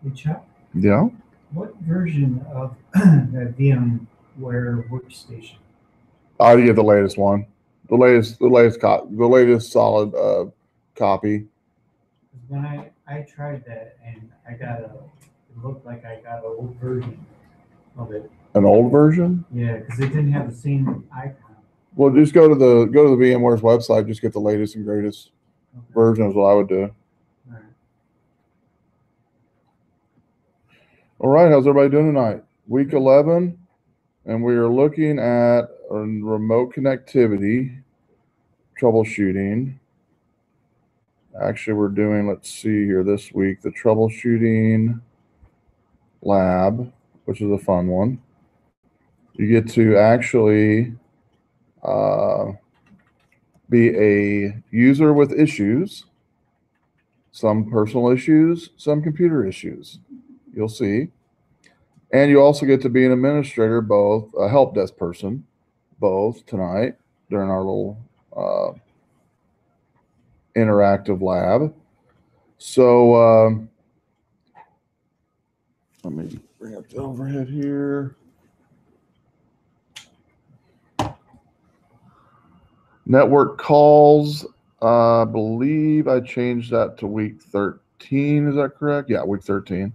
Hey Chuck, Yeah. what version of that VMware workstation? I would get the latest one, the latest solid copy. Because when I tried that and it looked like I got an old version of it. An old version. Yeah, because it didn't have the same icon. Well, just go to the VMware's website. Just get the latest and greatest Okay. version is what I would do. All right. All right, how's everybody doing tonight? Week 11, and we are looking at remote connectivity troubleshooting. Actually, we're doing, let's see here, this week, the troubleshooting lab, which is a fun one. You get to actually uh, be a user with issues, some personal issues, some computer issues. You'll see. And you also get to be an administrator, both a help desk person, both tonight during our little uh, interactive lab. So let me bring up the overhead here. Network calls. I believe I changed that to week 13. Is that correct? Yeah, week 13.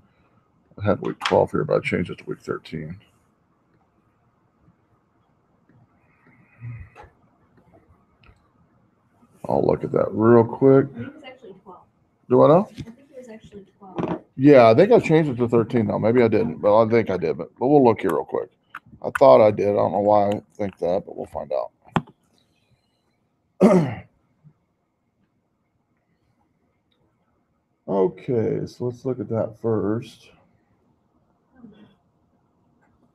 I had week 12 here, but I changed it to week 13. I'll look at that real quick. I think it was actually 12. Do I know? I think it was actually 12. Yeah, I think I changed it to 13 though. Maybe I didn't, but I think I did. But we'll look here real quick. I thought I did. I don't know why I think that, but we'll find out. Okay, so let's look at that first.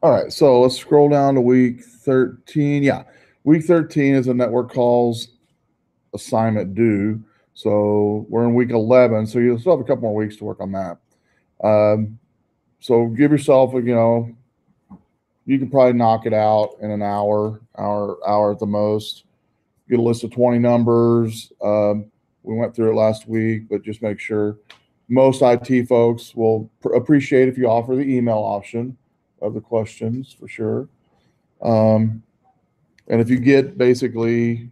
All right, so let's scroll down to week 13. Yeah, week 13 is a network calls assignment due. So we're in week 11, so you'll still have a couple more weeks to work on that. So give yourself, you can probably knock it out in an hour at the most. Get a list of 20 numbers. We went through it last week, but just make sure. Most IT folks will appreciate if you offer the email option of the questions for sure. And if you get basically,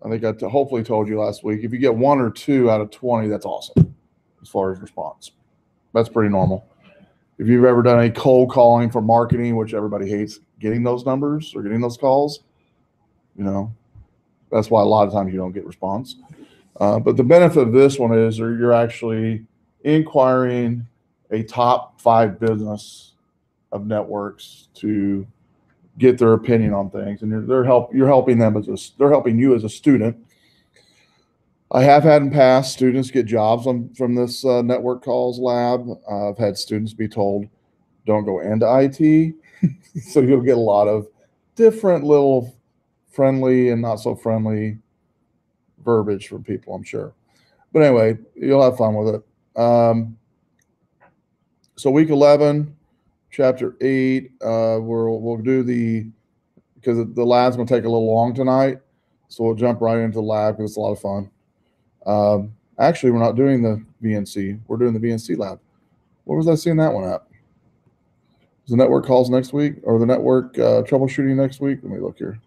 I think I hopefully told you last week, if you get one or two out of 20, that's awesome as far as response. That's pretty normal. If you've ever done any cold calling for marketing, which everybody hates getting those numbers or getting those calls, that's why a lot of times you don't get response. But the benefit of this one is you're actually inquiring a top 5 business of networks to get their opinion on things, and you're helping them they're helping you as a student. I have had in past students get jobs from this network calls lab. I've had students be told, don't go into IT. So you'll get a lot of different little friendly and not so friendly verbiage from people, I'm sure. But anyway, you'll have fun with it. So week 11, chapter 8, we'll do because the lab's going to take a little long tonight. So we'll jump right into the lab because it's a lot of fun. Actually, we're not doing the VNC. We're doing the VNC lab. Where was I seeing that one at? Is the network calls next week or the network troubleshooting next week? Let me look here.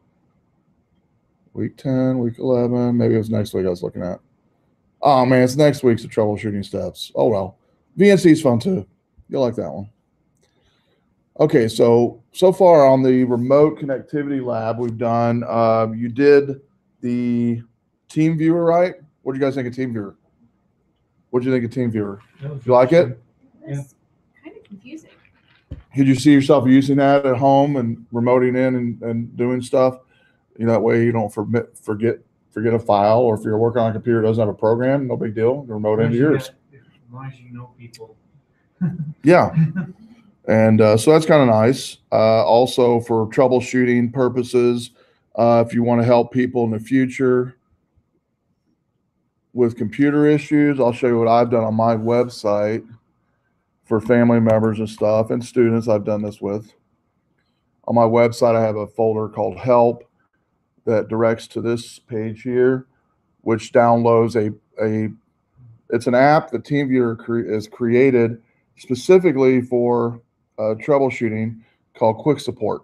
Week 10, week 11. Maybe it was next week I was looking at. Oh, man, it's next week's the troubleshooting steps. Oh, well. VNC is fun, too. You'll like that one. Okay, so far on the remote connectivity lab we've done, you did the team viewer, right? What do you guys think of team viewer? What do you think of team viewer? You like it? It's kind of confusing. Could you see yourself using that at home and remoting in and doing stuff? That way you don't forget a file, or if you're working on a computer that doesn't have a program, no big deal. Remote into yours. As long as you know people. Yeah. And so that's kind of nice. Also, for troubleshooting purposes, if you want to help people in the future with computer issues, I'll show you what I've done on my website for family members and stuff and students I've done this with. On my website, I have a folder called Help that directs to this page here, which downloads it's an app that TeamViewer is created specifically for troubleshooting called Quick Support.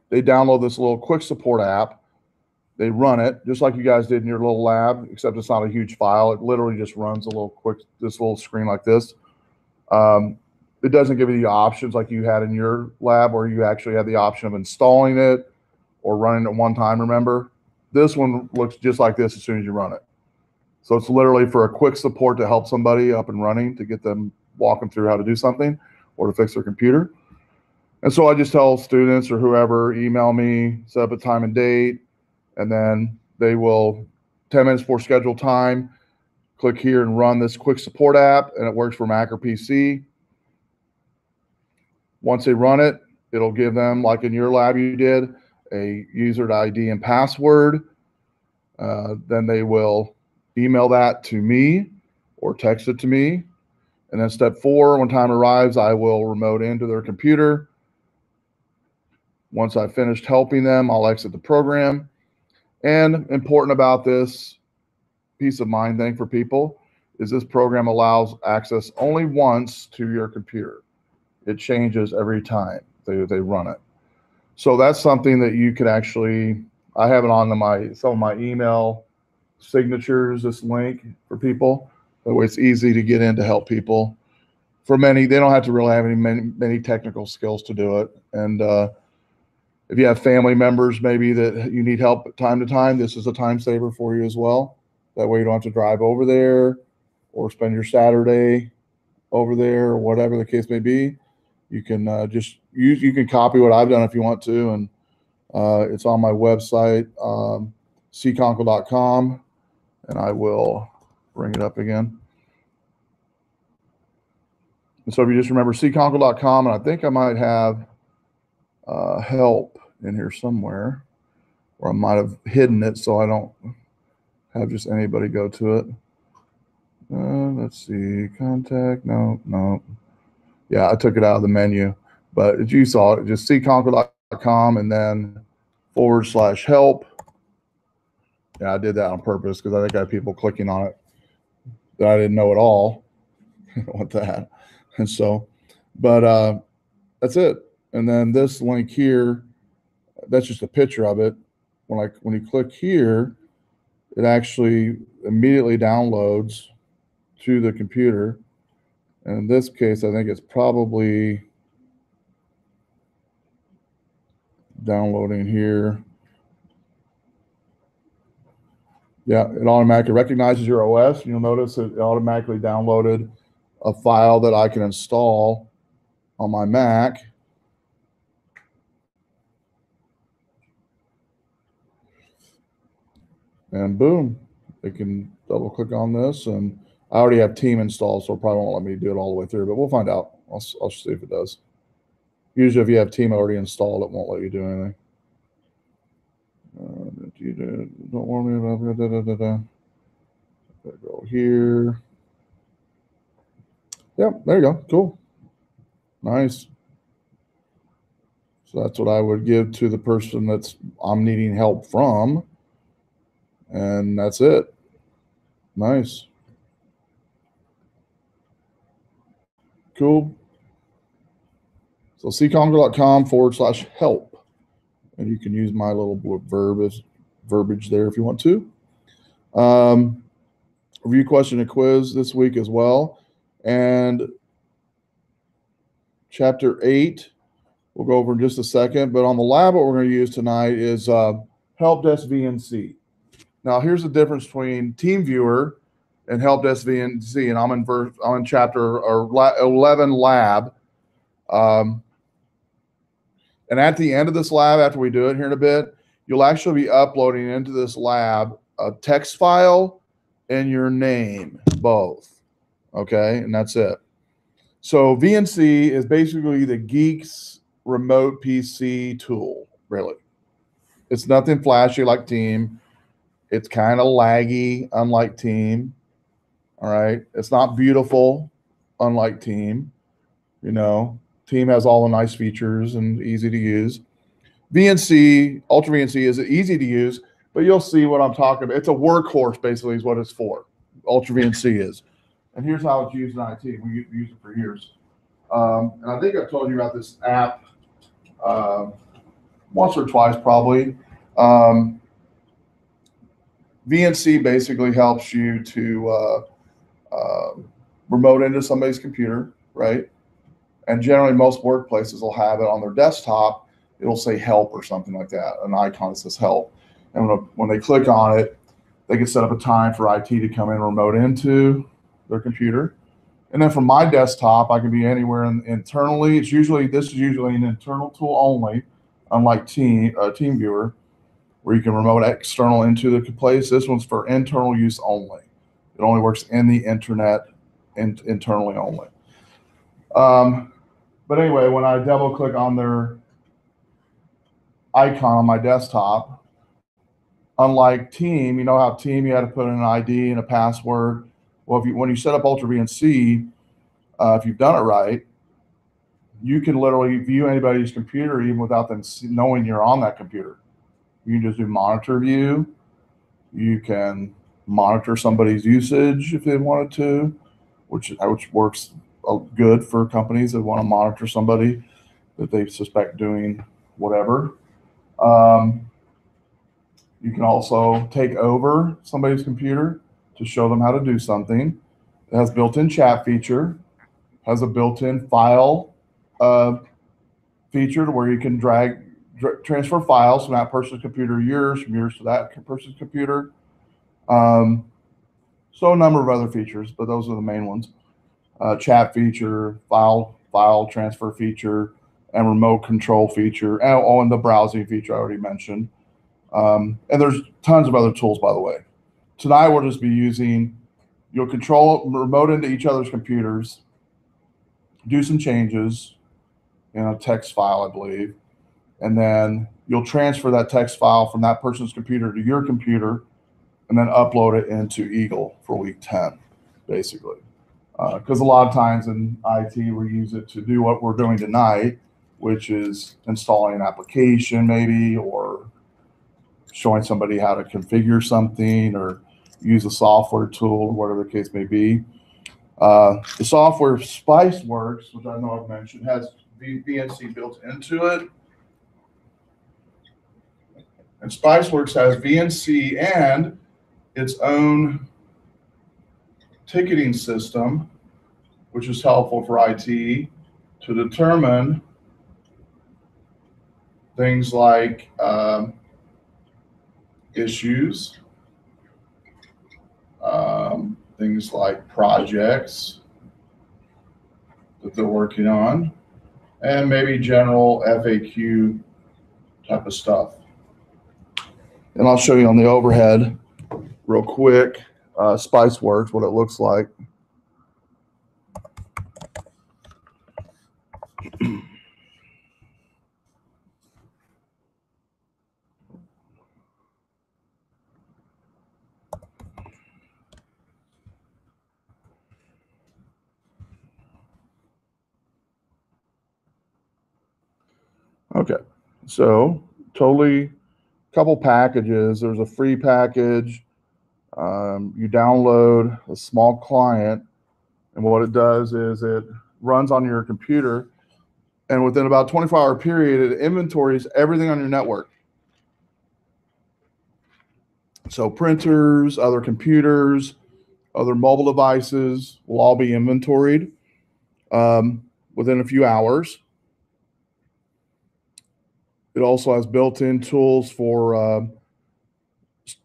They download this little Quick Support app. They run it just like you guys did in your little lab, except it's not a huge file. It literally just runs a little this little screen like this. It doesn't give you the options like you had in your lab where you actually had the option of installing it or running it one time, remember? This one looks just like this as soon as you run it. So it's literally for a quick support to help somebody up and running, to get them walking through how to do something or to fix their computer. And so I just tell students or whoever, email me, set up a time and date, and then they will, 10 minutes before scheduled time, click here and run this quick support app, and it works for Mac or PC. Once they run it, it'll give them, like in your lab you did, a user ID and password. Then they will email that to me or text it to me. And then step 4, when time arrives, I will remote into their computer. Once I've finished helping them, I'll exit the program. And important about this peace of mind thing for people is this program allows access only once to your computer. It changes every time they run it. So that's something that you could actually, I have it on some of my email signatures, this link for people. That way it's easy to get in to help people. For many, they don't have to really have many technical skills to do it. And if you have family members maybe that you need help time to time, this is a time saver for you as well. That way you don't have to drive over there or spend your Saturday over there or whatever the case may be. You can you can copy what I've done if you want to, and it's on my website, cconkle.com, and I will bring it up again. And so if you just remember cconkle.com, and I think I might have help in here somewhere, or I might have hidden it so I don't have just anybody go to it. Let's see, contact, no. Yeah, I took it out of the menu, but as you saw it, just cconkle.com and then /help. Yeah, I did that on purpose because I think I had people clicking on it that I didn't know at all. I don't want that. And so, but that's it. And then this link here, that's just a picture of it. When you click here, it actually immediately downloads to the computer. And in this case, I think it's probably downloading here. Yeah, it automatically recognizes your OS. You'll notice it automatically downloaded a file that I can install on my Mac. And boom, it can double click on this, and I already have Team installed, so it probably won't let me do it all the way through, but we'll find out. I'll see if it does. Usually if you have Team already installed, it won't let you do anything. Don't worry about go here. Yep, there you go. Cool. Nice. So that's what I would give to the person I'm needing help from. And that's it. Nice. Cool. So cconkle.com/help. And you can use my little verbiage there if you want to. Review question and quiz this week as well. And chapter 8, we'll go over in just a second. But on the lab, what we're going to use tonight is Help Desk VNC. Now, here's the difference between TeamViewer and Help Desk VNC, and I'm in chapter 11 lab. And at the end of this lab, after we do it here in a bit, you'll actually be uploading into this lab a text file and your name, both. Okay, and that's it. So VNC is basically the geek's remote PC tool, really. It's nothing flashy like Team. It's kind of laggy, unlike Team. All right. It's not beautiful, unlike Team. You know, Team has all the nice features and easy to use. VNC, Ultra VNC is easy to use, but you'll see what I'm talking about. It's a workhorse, basically, is what it's for. Ultra VNC is. And here's how it's used in IT. We use it for years. And I think I've told you about this app once or twice probably. VNC basically helps you to remote into somebody's computer, right? And generally most workplaces will have it on their desktop. It'll say help or something like that, an icon that says help. And when they click on it, they can set up a time for IT to come in and remote into their computer. And then from my desktop, I can be anywhere internally. This is usually an internal tool only, unlike TeamViewer, where you can remote external into the place. This one's for internal use only. It only works in the internet and internally only. But anyway, when I double click on their icon on my desktop, unlike Team, you know how Team you had to put in an ID and a password. Well, when you set up Ultra VNC, if you've done it right, you can literally view anybody's computer even without them knowing you're on that computer. You can just do monitor view. You can monitor somebody's usage if they wanted to, which works good for companies that want to monitor somebody that they suspect doing whatever. You can also take over somebody's computer to show them how to do something. It has built-in chat feature, has a built-in file feature to where you can transfer files from that person's computer to yours, from yours to that person's computer. So a number of other features, but those are the main ones. Chat feature, file transfer feature, and remote control feature, and the browsing feature I already mentioned. And there's tons of other tools, by the way. Tonight we'll just be you'll control remote into each other's computers, do some changes in a text file, I believe, and then you'll transfer that text file from that person's computer to your computer, and then upload it into Eagle for week 10, basically. Because a lot of times in IT, we use it to do what we're doing tonight, which is installing an application maybe, or showing somebody how to configure something or use a software tool, or whatever the case may be. The software SpiceWorks, which I know I've mentioned, has VNC built into it. And SpiceWorks has VNC and its own ticketing system, which is helpful for IT to determine things like issues, things like projects that they're working on, and maybe general FAQ type of stuff. And I'll show you on the overhead real quick, SpiceWorks, what it looks like. Okay, so totally couple packages. There's a free package. You download a small client, and what it does is it runs on your computer, and within about 24-hour period, it inventories everything on your network. So printers, other computers, other mobile devices will all be inventoried within a few hours. It also has built-in tools for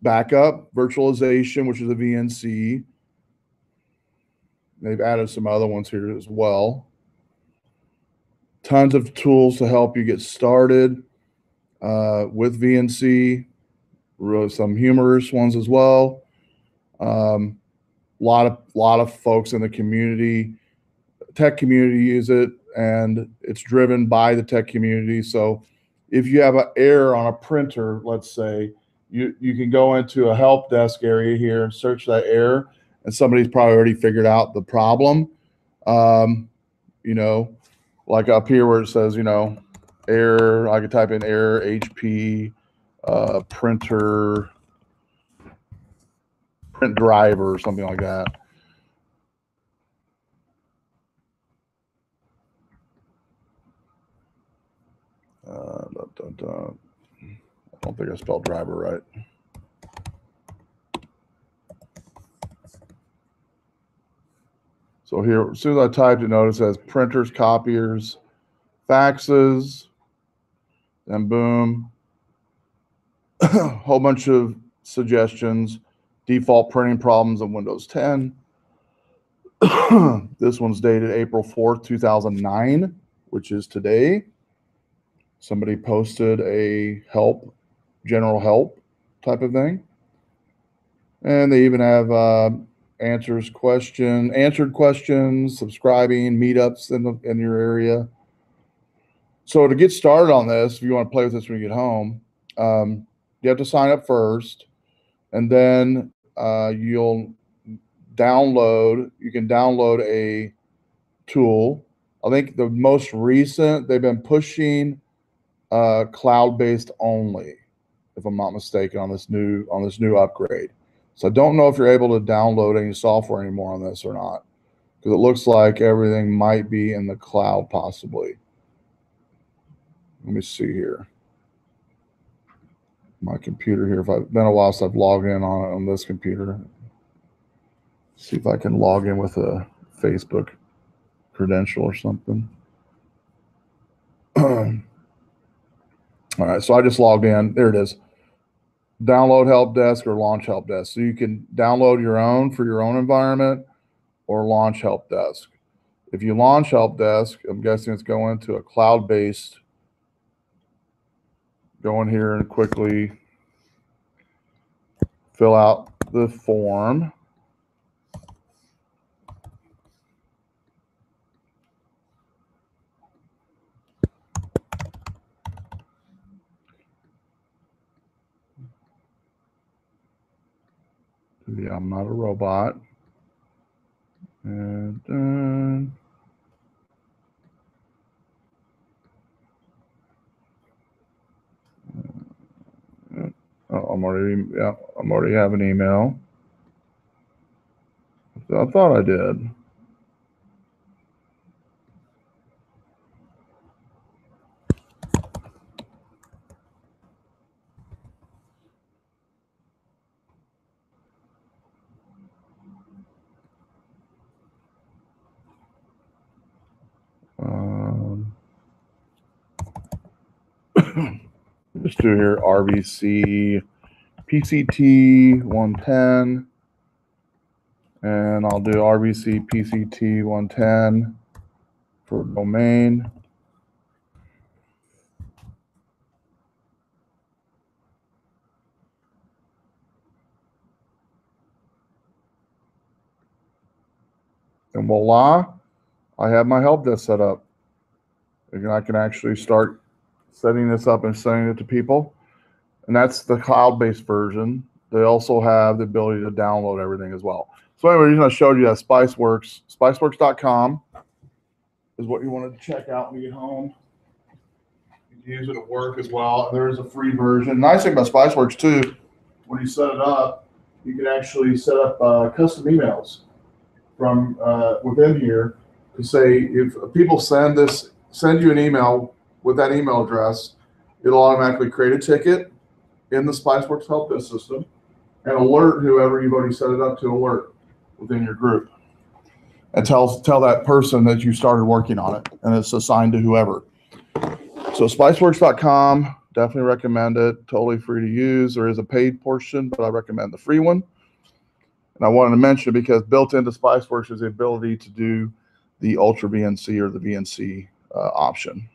backup, virtualization, which is a VNC. They've added some other ones here as well. Tons of tools to help you get started with VNC. Really some humorous ones as well. Lot of folks in the community, tech community, use it, and it's driven by the tech community. So if you have an error on a printer, let's say, you can go into a help desk area here and search that error, and somebody's probably already figured out the problem. You know, like up here where it says, error, I could type in error, HP, printer, print driver, or something like that. I don't think I spelled driver right. So here, as soon as I typed it, notice it says printers, copiers, faxes, and boom, a whole bunch of suggestions, default printing problems on Windows 10. This one's dated April 4th, 2009, which is today. Somebody posted a general help type of thing. And they even have answered questions, subscribing, meetups in your area. So to get started on this, if you want to play with this when you get home, you have to sign up first, and then you can download a tool. I think the most recent, they've been pushing cloud-based only, if I'm not mistaken, on this new upgrade. So I don't know if you're able to download any software anymore on this or not, because it looks like everything might be in the cloud possibly. Let me see here. My computer here. It's been a while since I've logged in on this computer. See if I can log in with a Facebook credential or something. All right, so I just logged in. There it is. Download help desk or launch help desk. So you can download your own for your own environment or launch help desk. If you launch help desk, I'm guessing it's going to a cloud-based. Go in here and quickly fill out the form. Yeah, I'm not a robot. And I'm already have an email. I thought I did. Just do here RVC pct110, and I'll do RVC pct110 for domain. And voila, I have my help desk set up. And I can actually start setting this up and sending it to people. And that's the cloud-based version. They also have the ability to download everything as well. So anyway, the reason I showed you that SpiceWorks, spiceworks.com is what you want to check out when you get home. You can use it at work as well. There is a free version. Nice thing about SpiceWorks too, when you set it up, you can actually set up custom emails from within here to say if people send you an email with that email address, it'll automatically create a ticket in the SpiceWorks help desk system and alert whoever you've already set it up to alert within your group, and tell that person that you started working on it, and it's assigned to whoever. So spiceworks.com, definitely recommend it. Totally free to use. There is a paid portion, but I recommend the free one. And I wanted to mention it because built into SpiceWorks is the ability to do the Ultra VNC or the VNC option.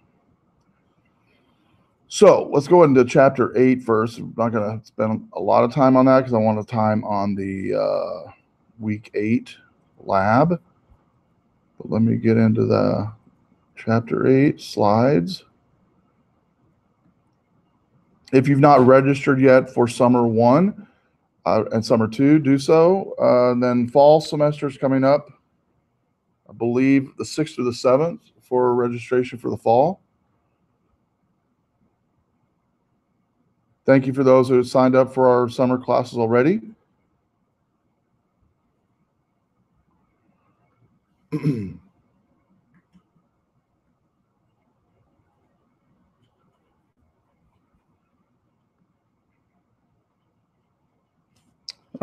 So let's go into chapter 8 first. I'm not going to spend a lot of time on that because I want the time on the week 8 lab. But let me get into the chapter 8 slides. If you've not registered yet for summer 1 and summer 2, do so. Then fall semester is coming up, I believe the 6th or the 7th for registration for the fall. Thank you for those who signed up for our summer classes already.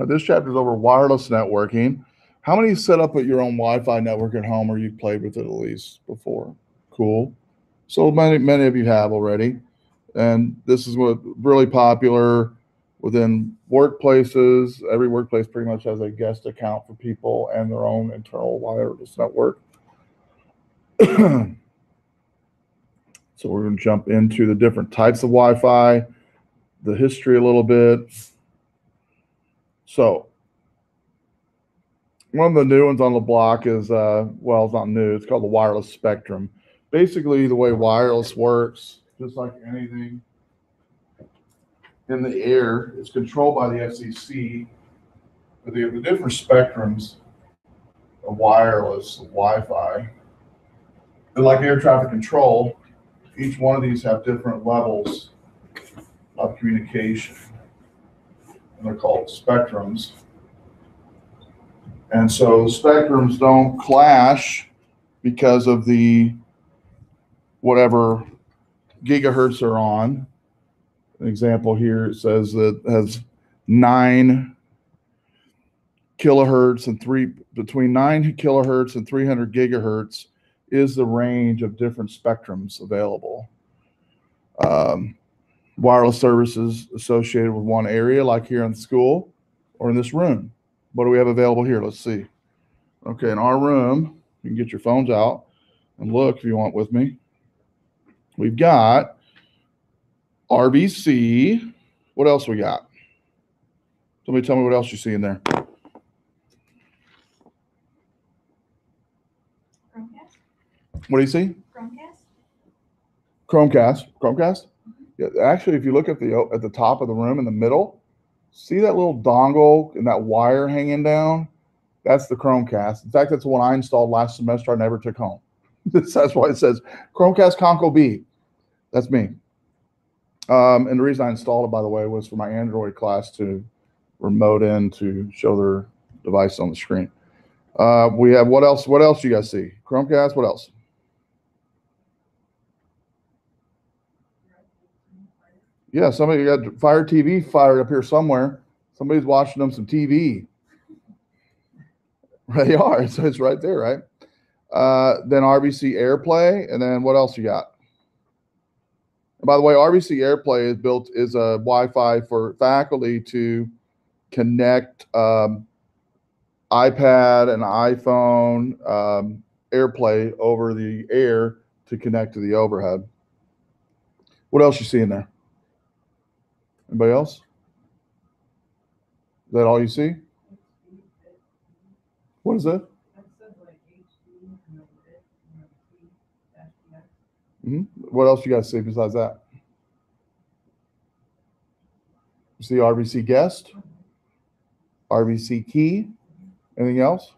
This chapter is over wireless networking. How many set up at your own Wi-Fi network at home, or you've played with it at least before? Cool. So many of you have already. And this is what really popular within workplaces. Every workplace pretty much has a guest account for people and their own internal wireless network. So we're going to jump into the different types of Wi-Fi, the history a little bit. So one of the new ones on the block is, well, it's not new. It's called the wireless spectrum. Basically, the way wireless works, just like anything in the air, it's controlled by the FCC. But the different spectrums of wireless Wi-Fi, and like air traffic control, each one of these have different levels of communication, and they're called spectrums. And so the spectrums don't clash because of the whatever gigahertz are on. An example here, it says that it has 9 kilohertz and between 9 kilohertz and 300 gigahertz is the range of different spectrums available. Wireless services associated with one area, like here in the school or in this room. What do we have available here? Let's see. Okay, in our room, you can get your phones out and look if you want with me. We've got RBC. What else we got? Somebody tell me what else you see in there. Chromecast? What do you see? Chromecast? Chromecast? Yeah, actually, if you look at the top of the room in the middle, see that little dongle and that wire hanging down? That's the Chromecast. In fact, that's the one I installed last semester. I never took home. That's why it says Chromecast Conco B. That's me. And the reason I installed it, by the way, was for my Android class to remote in to show their device on the screen. We have what else? What else do you guys see? Chromecast. What else? Yeah, somebody got Fire TV fired up here somewhere. Somebody's watching them some TV. They are. So it's right there, right? Then RBC AirPlay, and then what else you got? And by the way, RBC AirPlay is a Wi-Fi for faculty to connect iPad and iPhone AirPlay over the air to connect to the overhead. What else you see in there? Anybody else? Is that all you see? What is that? What else you guys see besides that? You see RBC guest, RBC key. Anything else?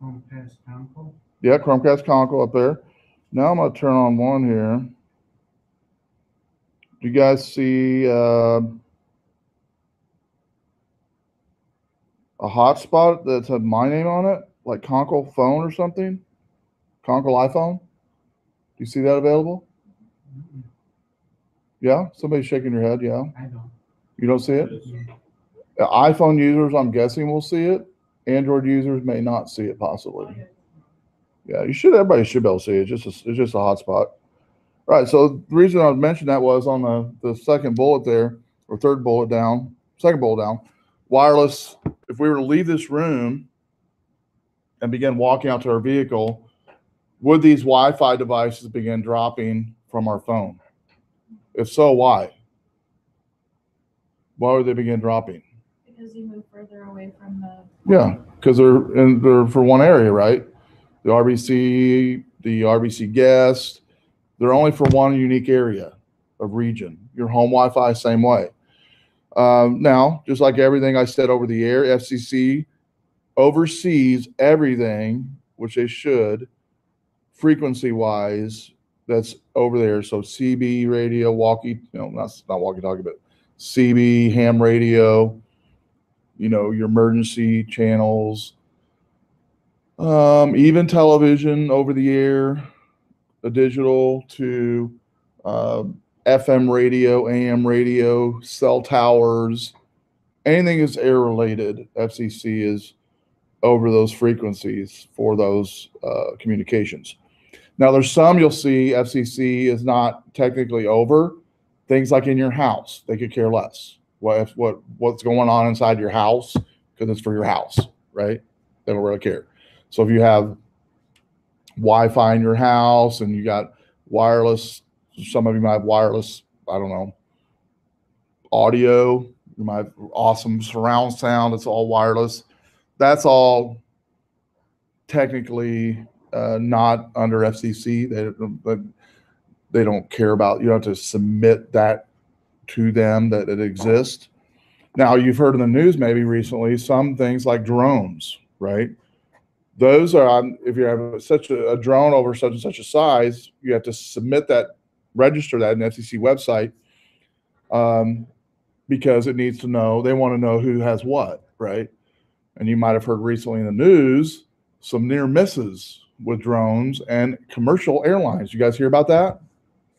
Chromecast Conco. Yeah, Chromecast Conco up there. Now I'm going to turn on one here. Do you guys see a hotspot that's had my name on it, like Conco phone or something? Conco iPhone? Do you see that available? Mm-mm. Yeah? Somebody's shaking your head, yeah? I don't. You don't see it? Yeah. iPhone users, I'm guessing, will see it. Android users may not see it, possibly. Yeah, everybody should be able to see it. It's just a hotspot. Right, so the reason I mentioned that was on the second bullet there, or second bullet down, wireless. If we were to leave this room and begin walking out to our vehicle, would these Wi-Fi devices begin dropping from our phone? If so, why? Why would they begin dropping? Because you move further away from the. Yeah, because they're for one area, right? The RBC guest, they're only for one unique area of region. Your home Wi-Fi, same way. Now, just like everything I said over the air, FCC oversees everything, which they should, frequency-wise, that's over there. So CB radio, not walkie-talkie, but CB, ham radio, your emergency channels, even television over the air, the digital to FM radio, AM radio, cell towers, anything that's air related, FCC is over those frequencies for those communications. Now, there's some you'll see FCC is not technically over. Things like in your house, they could care less. What's going on inside your house, because it's for your house, right? They don't really care. So if you have Wi-Fi in your house and you got wireless, some of you might have wireless, I don't know, audio, you might have awesome surround sound, it's all wireless. That's all technically not under FCC. They don't care about, you don't have to submit that to them that it exists. Now, you've heard in the news maybe recently, some things like drones, right? Those are, if you have such a drone over such and such a size, you have to submit that, register that in the FCC website, because it needs to know, they want to know who has what, right? And you might have heard recently in the news, some near misses with drones and commercial airlines. You guys hear about that?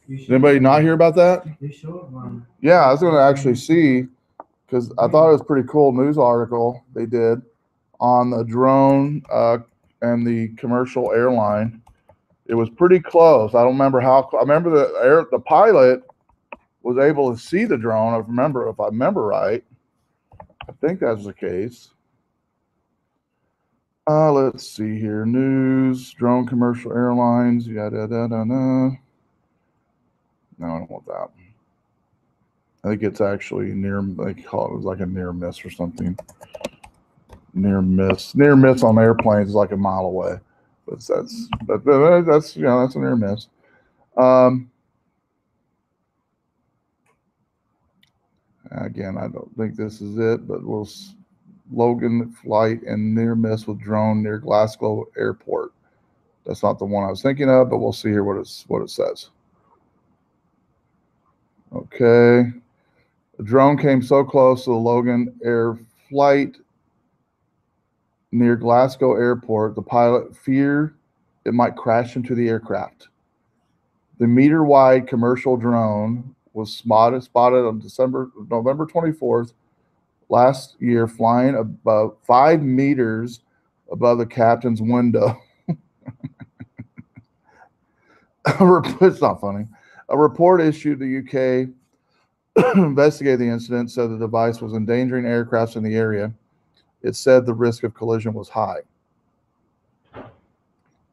Did anybody not hear about that? They showed one. Yeah, I was going to actually see, because I thought it was a pretty cool news article they did on the drone and the commercial airline. It was pretty close. I don't remember how. I remember the pilot was able to see the drone. If I remember right. I think that's the case. Let's see here. News, drone commercial airlines. Yada, da, da, da. No, I don't want that. I think it's actually near, they call it was like a near miss or something. Near miss on airplanes is like a mile away. But that's you know, that's a near miss. Again, I don't think this is it, but Logan flight and near miss with drone near Glasgow Airport. That's not the one I was thinking of, but we'll see here what it says. Okay. The drone came so close to the Logan Air flight near Glasgow Airport, the pilot feared it might crash into the aircraft. The meter-wide commercial drone was spotted on November 24th last year, flying about 5 meters above the captain's window. It's not funny. A report issued the UK investigated the incident, said the device was endangering aircrafts in the area. It said the risk of collision was high.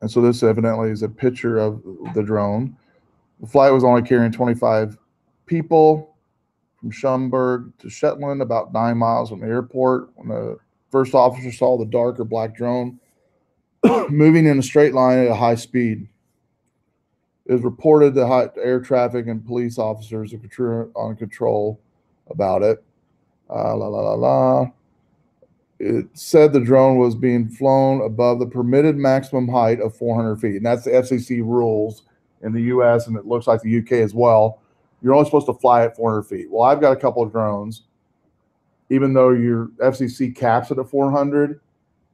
And so this evidently is a picture of the drone. The flight was only carrying 25 people from Schomburg to Shetland, about 9 miles from the airport, when the first officer saw the dark or black drone moving in a straight line at a high speed. It was reported to air traffic and police officers on control about it. It said the drone was being flown above the permitted maximum height of 400 feet. And that's the FCC rules in the US, and it looks like the UK as well. You're only supposed to fly at 400 feet. Well, I've got a couple of drones. Even though your FCC caps it at 400,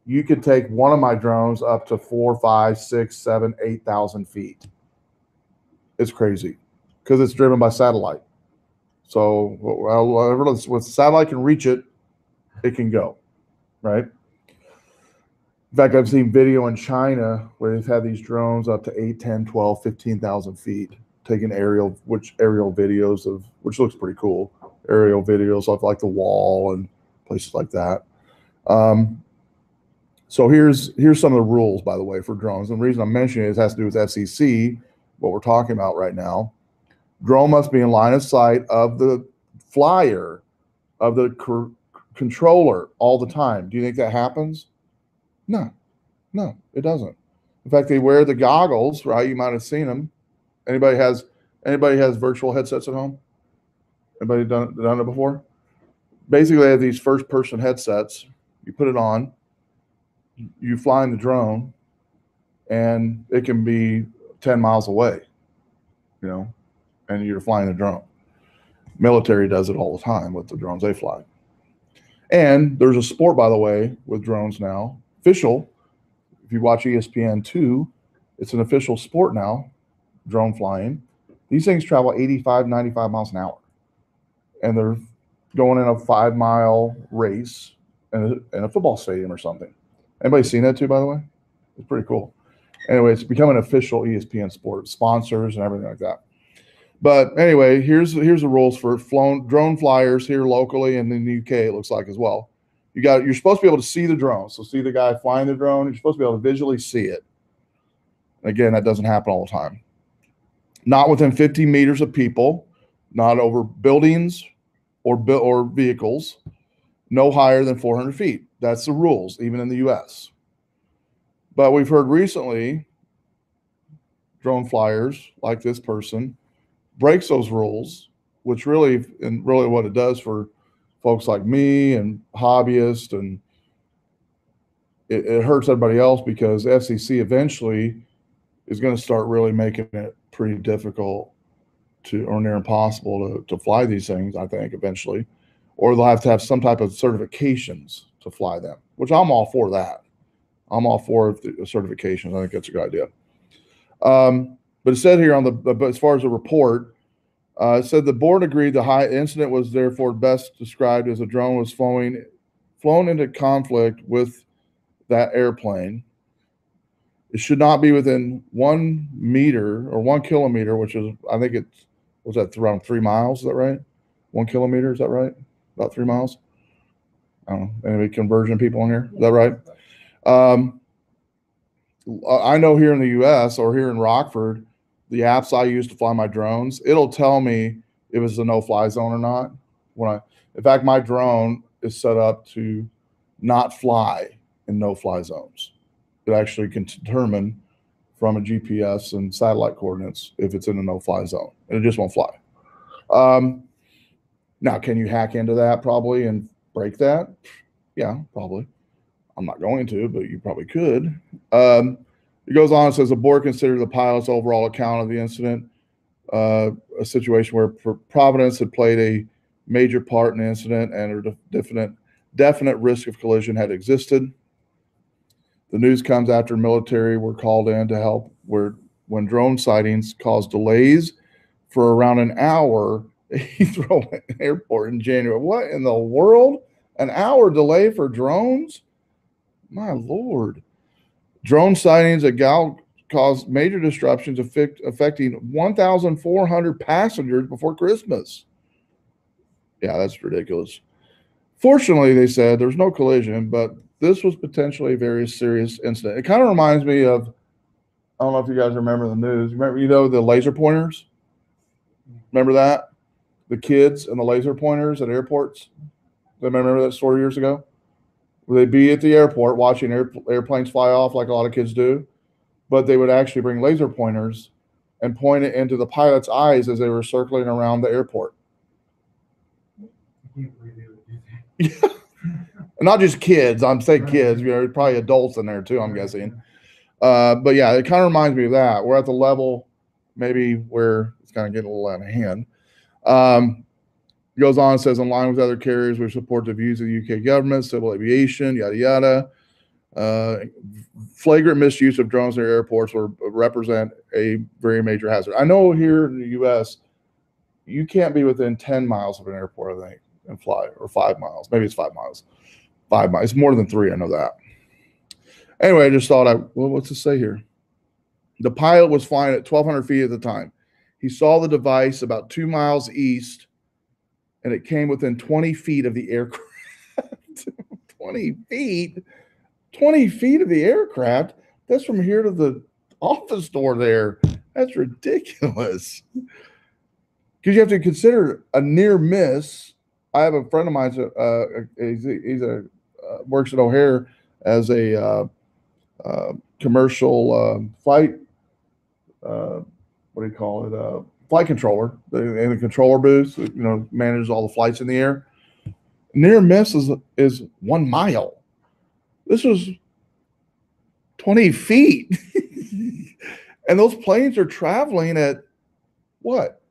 you could take one of my drones up to 4, 5, 6, 7, 8,000 feet. It's crazy because it's driven by satellite. So whatever the satellite can reach it, it can go, right? In fact, I've seen video in China where they've had these drones up to 8, 10, 12, 15,000 feet taking aerial videos of, which looks pretty cool. Aerial videos of like the wall and places like that. So here's some of the rules, by the way, for drones. And the reason I'm mentioning it has to do with FCC, what we're talking about right now. Drone must be in line of sight of the flyer, of the controller all the time. Do you think that happens? No, it doesn't. In fact, they wear the goggles, right? You might have seen them. Anybody has virtual headsets at home? Anybody done it before? Basically, they have these first-person headsets. You put it on, you fly in the drone, and it can be 10 miles away, you know, and you're flying the drone. Military does it all the time with the drones they fly. And there's a sport, by the way, with drones now, official. If you watch ESPN2, it's an official sport now, drone flying. These things travel 85, 95 miles an hour. And they're going in a 5-mile race in a football stadium or something. Anybody seen that too, by the way? It's pretty cool. Anyway, it's become an official ESPN sport, sponsors and everything like that. But anyway, here's the rules for drone flyers here locally and in the UK. It looks like as well. You're supposed to be able to see the drone. So see the guy flying the drone. You're supposed to be able to visually see it. Again, that doesn't happen all the time. Not within 50 meters of people, not over buildings or vehicles, no higher than 400 feet. That's the rules, even in the US. But we've heard recently drone flyers like this person breaks those rules, which really what it does for folks like me and hobbyists, and it hurts everybody else because the FCC eventually is going to start really making it pretty difficult or near impossible to fly these things, I think, eventually. Or they'll have to have some type of certifications to fly them, which I'm all for that. I'm all for the certifications. I think that's a good idea. But it said here as far as the report, it said the board agreed the high incident was therefore best described as a drone was flown into conflict with that airplane. It should not be within 1 meter or 1 kilometer, which is, I think was that around 3 miles? Is that right? 1 kilometer, is that right? About 3 miles? I don't know. Any conversion people in here? Is that right? I know here in the US or here in Rockford, the apps I use to fly my drones, it'll tell me if it's a no-fly zone or not. In fact, my drone is set up to not fly in no-fly zones. It actually can determine from a GPS and satellite coordinates if it's in a no-fly zone, and it just won't fly. Now, can you hack into that probably and break that? Yeah, probably. I'm not going to, but you probably could. It goes on and says the board considered the pilot's overall account of the incident a situation where Providence had played a major part in the incident and a definite risk of collision had existed. The news comes after military were called in to help when drone sightings caused delays for around an hour at Heathrow Airport in January. What in the world? An hour delay for drones? My Lord. Drone sightings at Gal caused major disruptions affecting 1,400 passengers before Christmas. Yeah, that's ridiculous. Fortunately, they said there's no collision, but this was potentially a very serious incident. It kind of reminds me of, I don't know if you guys remember the news. Remember, the laser pointers? Remember that? The kids and the laser pointers at airports? Remember that story years ago? They'd be at the airport watching airplanes fly off like a lot of kids do, but they would actually bring laser pointers and point it into the pilot's eyes as they were circling around the airport. Not just kids. I'm saying kids. Probably adults in there too, I'm guessing. But yeah, it kind of reminds me of that. We're at the level maybe where it's kind of getting a little out of hand. It goes on and says, in line with other carriers, we support the views of the UK government, civil aviation, yada, yada. Flagrant misuse of drones near airports will represent a very major hazard. I know here in the US, you can't be within 10 miles of an airport, I think, and fly, or 5 miles. Maybe it's 5 miles. 5 miles. It's more than 3, I know that. Anyway, I just thought, what's it say here? The pilot was flying at 1,200 feet at the time. He saw the device about 2 miles east, and it came within 20 feet of the aircraft. 20 feet? 20 feet of the aircraft? That's from here to the office door there. That's ridiculous. Because you have to consider a near miss. I have a friend of mine, he's works at O'Hare as a commercial flight, what do you call it? Flight controller in the controller booth, manages all the flights in the air. Near miss is 1 mile. This was 20 feet. And those planes are traveling at what?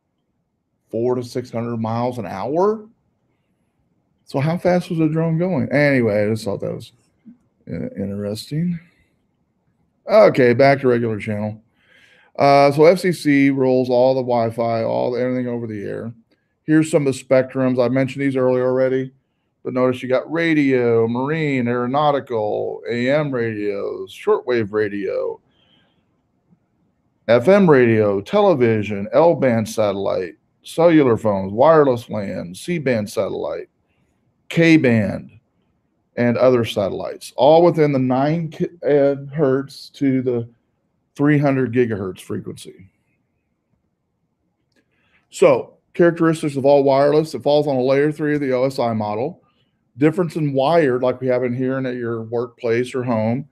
400 to 600 miles an hour. So how fast was the drone going? Anyway, I just thought that was interesting. Okay, back to regular channel. So FCC rolls all the Wi-Fi, everything over the air. Here's some of the spectrums. I mentioned these earlier already, but notice you got radio, marine, aeronautical, AM radios, shortwave radio, FM radio, television, L-band satellite, cellular phones, wireless LAN, C-band satellite, K-band, and other satellites, all within the 9 hertz to the 300 gigahertz frequency. So, characteristics of all wireless, it falls on a layer 3 of the OSI model. Difference in wired, like we have in here and at your workplace or home,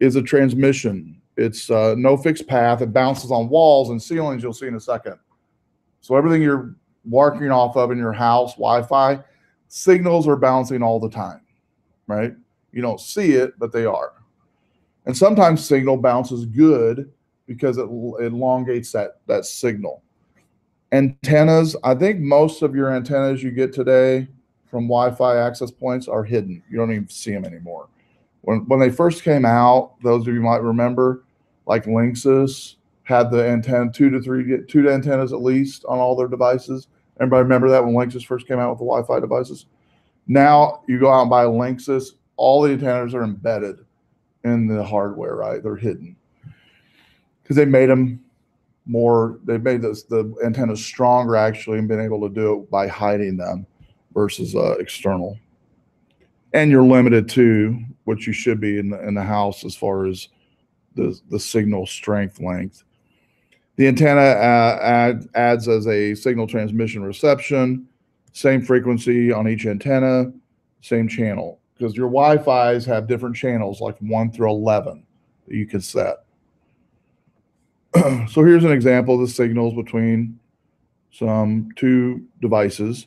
is a transmission. It's no fixed path. It bounces on walls and ceilings, you'll see in a second. So everything you're working off of in your house, Wi-Fi, signals are bouncing all the time, right? You don't see it, but they are. And sometimes signal bounces good because it elongates that signal. Antennas, I think most of your antennas you get today from Wi-Fi access points are hidden. You don't even see them anymore. When they first came out, those of you might remember, like Linksys had the antenna, two antennas at least on all their devices. Everybody remember that when Linksys first came out with the Wi-Fi devices? Now you go out and buy a Linksys, all the antennas are embedded in the hardware, right? They're hidden because they made them more, they made the antennas stronger actually and been able to do it by hiding them versus external. And you're limited to what you should be in the house as far as the signal strength length. The antenna adds as a signal transmission reception, same frequency on each antenna, same channel, because your Wi-Fi's have different channels like 1 through 11 that you can set. So here's an example of the signals between two devices.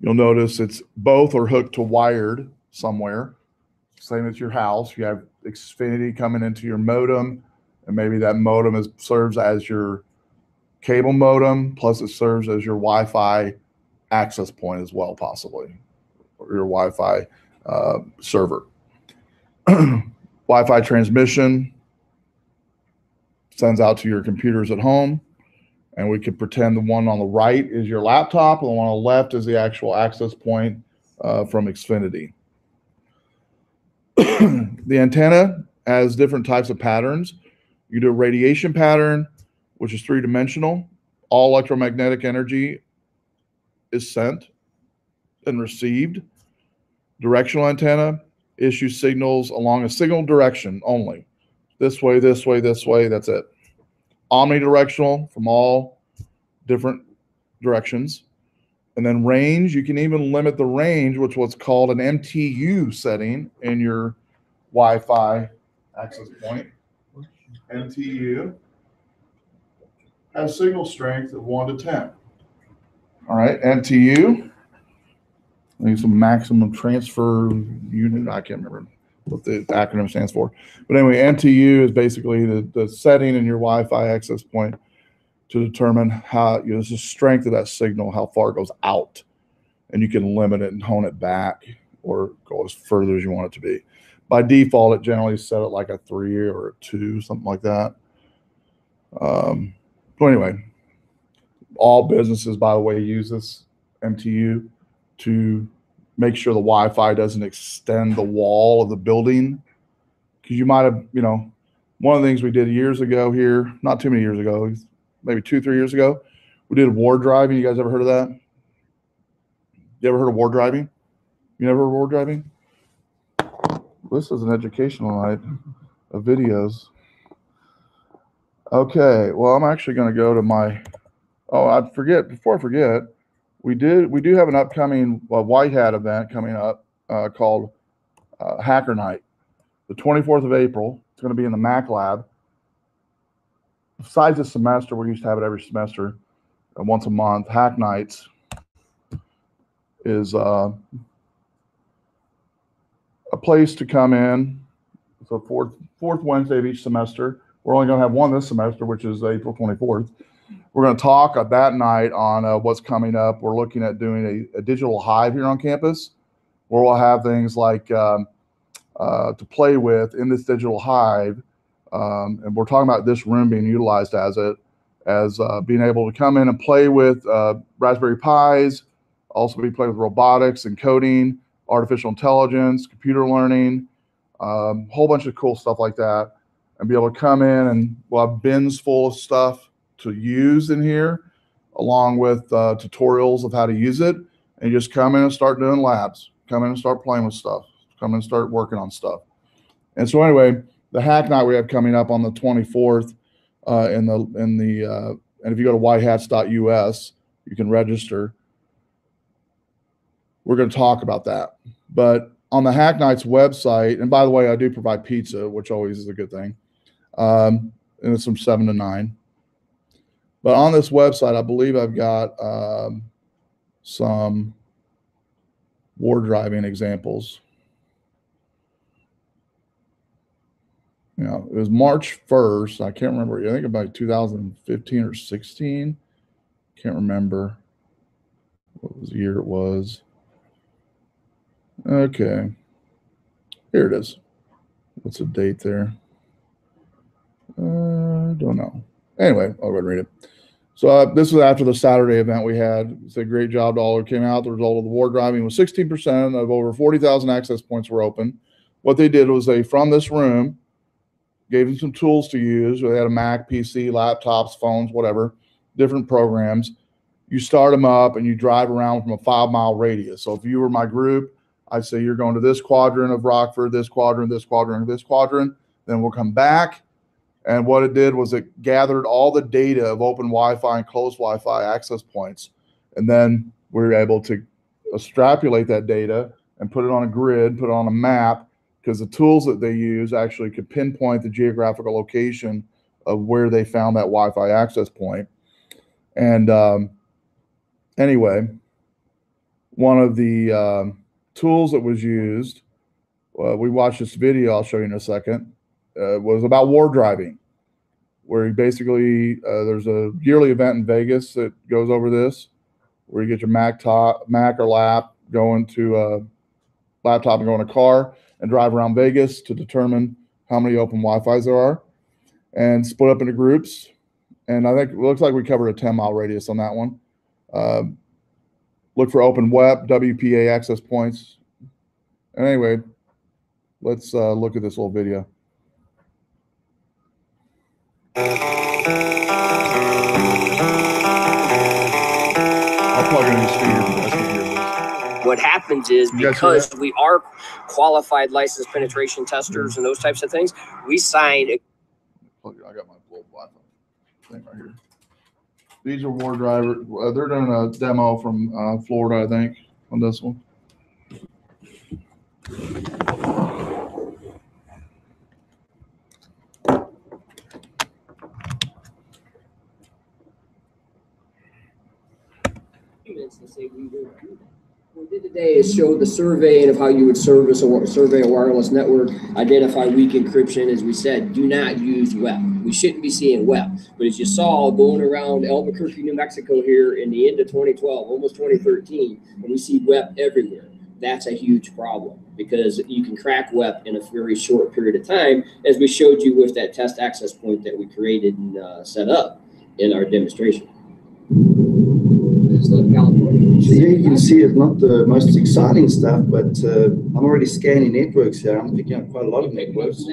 You'll notice it's both are hooked to wired somewhere. Same as your house. You have Xfinity coming into your modem, and maybe that modem serves as your cable modem, plus it serves as your Wi-Fi access point as well, possibly, or your Wi-Fi server. Wi-Fi transmission sends out to your computers at home, and we could pretend the one on the right is your laptop and the one on the left is the actual access point from Xfinity. The antenna has different types of patterns. You do a radiation pattern, which is 3-dimensional. All electromagnetic energy is sent and received. Directional antenna issues signals along a signal direction only. This way, this way, this way, that's it. Omnidirectional from all different directions. And then range, you can even limit the range, which is what's called an MTU setting in your Wi-Fi access point. MTU has signal strength of 1 to 10. All right, MTU, I think some maximum transfer unit. I can't remember what the acronym stands for. But anyway, MTU is basically the setting in your Wi-Fi access point to determine how, the strength of that signal, how far it goes out. And you can limit it and hone it back or go as further as you want it to be. By default, it generally is set at like a 3 or a 2, something like that. But anyway, all businesses, by the way, use this MTU to make sure the Wi-Fi doesn't extend the wall of the building. Because you might have, one of the things we did years ago here, not too many years ago, maybe 2-3 years ago, we did ward driving. You guys ever heard of that? You ever heard of ward driving? You never heard of ward driving? This is an educational night of videos. Okay, well, I'm actually going to go to my, before I forget, we do have an upcoming White Hat event coming up called Hacker Night, the 24th of April. It's going to be in the Mac Lab. Besides this semester, we used to have it every semester, once a month. Hack Nights is a place to come in. So fourth Wednesday of each semester. We're only going to have one this semester, which is April 24th. We're going to talk that night on what's coming up. We're looking at doing a digital hive here on campus, where we'll have things like to play with in this digital hive. And we're talking about this room being utilized as it, as being able to come in and play with Raspberry Pis, also be play with robotics and coding, artificial intelligence, computer learning, whole bunch of cool stuff like that, and be able to come in and we'll have bins full of stuff to use in here, along with tutorials of how to use it. And you just come in and start doing labs, come in and start playing with stuff, come in and start working on stuff. And so anyway, the hack night we have coming up on the 24th, and if you go to whitehats.us, you can register. We're going to talk about that. But on the Hack Nights website, and by the way, I do provide pizza, which always is a good thing. And it's from 7 to 9. But on this website, I believe I've got some war driving examples. You know, it was March 1st. I can't remember. I think about 2015 or 16. Can't remember what was the year it was. Okay. Here it is. What's the date there? Don't know. Anyway, I'll go ahead and read it. So this was after the Saturday event we had. It's a great job to all who came out. The result of the war driving was 16% of over 40,000 access points were open. What they did was they, from this room, gave them some tools to use. They had a Mac, PC, laptops, phones, whatever, different programs. You start them up and you drive around from a 5-mile radius. So if you were my group, I'd say you're going to this quadrant of Rockford, this quadrant, this quadrant, this quadrant. Then we'll come back. And what it did was it gathered all the data of open Wi-Fi and closed Wi-Fi access points. And then we were able to extrapolate that data and put it on a grid, put it on a map, because the tools that they use actually could pinpoint the geographical location of where they found that Wi-Fi access point. And anyway, one of the tools that was used, we watched this video, I'll show you in a second, was about war driving, where you basically, there's a yearly event in Vegas that goes over this, where you get your Mac or lap, go into a laptop and go in a car and drive around Vegas to determine how many open Wi-Fis there are and split up into groups. And I think it looks like we covered a 10-mile radius on that one. Look for open WEP, WPA access points. And anyway, let's look at this little video. I'll plug in the speaker for us to hear this. What happens is, because we are qualified licensed penetration testers and those types of things, we sign. I got my little Wi-Fi thing right here. These are war drivers. They're doing a demo from Florida, I think, on this one. What we did today is show the survey of how you would survey a wireless network, identify weak encryption. As we said, do not use WEP. We shouldn't be seeing WEP. But as you saw going around Albuquerque, New Mexico here in the end of 2012, almost 2013, and we see WEP everywhere. That's a huge problem, because you can crack WEP in a very short period of time, as we showed you with that test access point that we created and set up in our demonstration. California. So here you can see it's not the most exciting stuff, but I'm already scanning networks here. I'm picking up quite a lot of networks.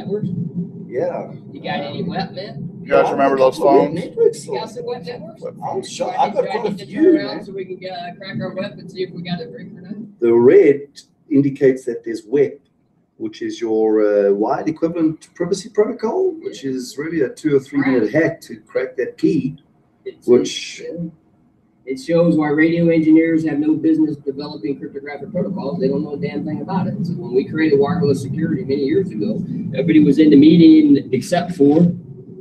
Yeah. You got any WEP, man? You guys remember those phones? Networks. You got some WEP networks? I'm sure. I've got quite a few, man. So we can crack our WEP and see if we got it break or not. The red indicates that there's WEP, which is your wide equivalent to privacy protocol, which is really a 2 or 3 minute hack to crack that key, which... It shows why radio engineers have no business developing cryptographic protocols. They don't know a damn thing about it. So when we created wireless security many years ago, everybody was in the meeting except for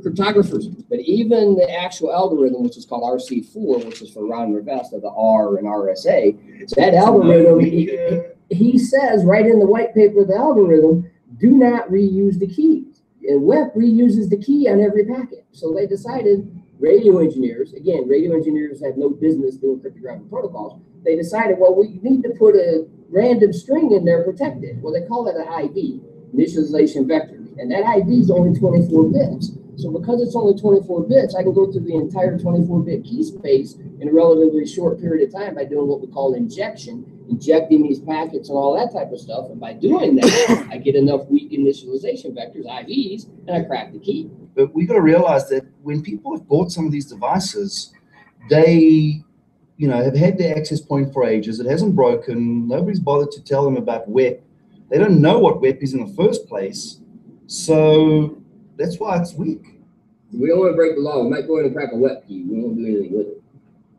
cryptographers. But even the actual algorithm, which is called RC4, which is for round reverse of the R and RSA, that algorithm, he says right in the white paper of the algorithm, do not reuse the keys. And WEP reuses the key on every packet. So they decided, radio engineers have no business doing cryptographic protocols. They decided, well, we need to put a random string in there protected. Well, they call it an IV, initialization vector. And that IV is only 24 bits. So because it's only 24 bits, I can go through the entire 24-bit key space in a relatively short period of time by doing what we call injection, injecting these packets and all that type of stuff. And by doing that, I get enough weak initialization vectors, IVs, and I crack the key. But we've got to realize that when people have bought some of these devices, they, have had their access point for ages. It hasn't broken. Nobody's bothered to tell them about WEP. They don't know what WEP is in the first place. So that's why it's weak. We don't want to break the law. We might go in and crack a WEP key. We won't do anything with it.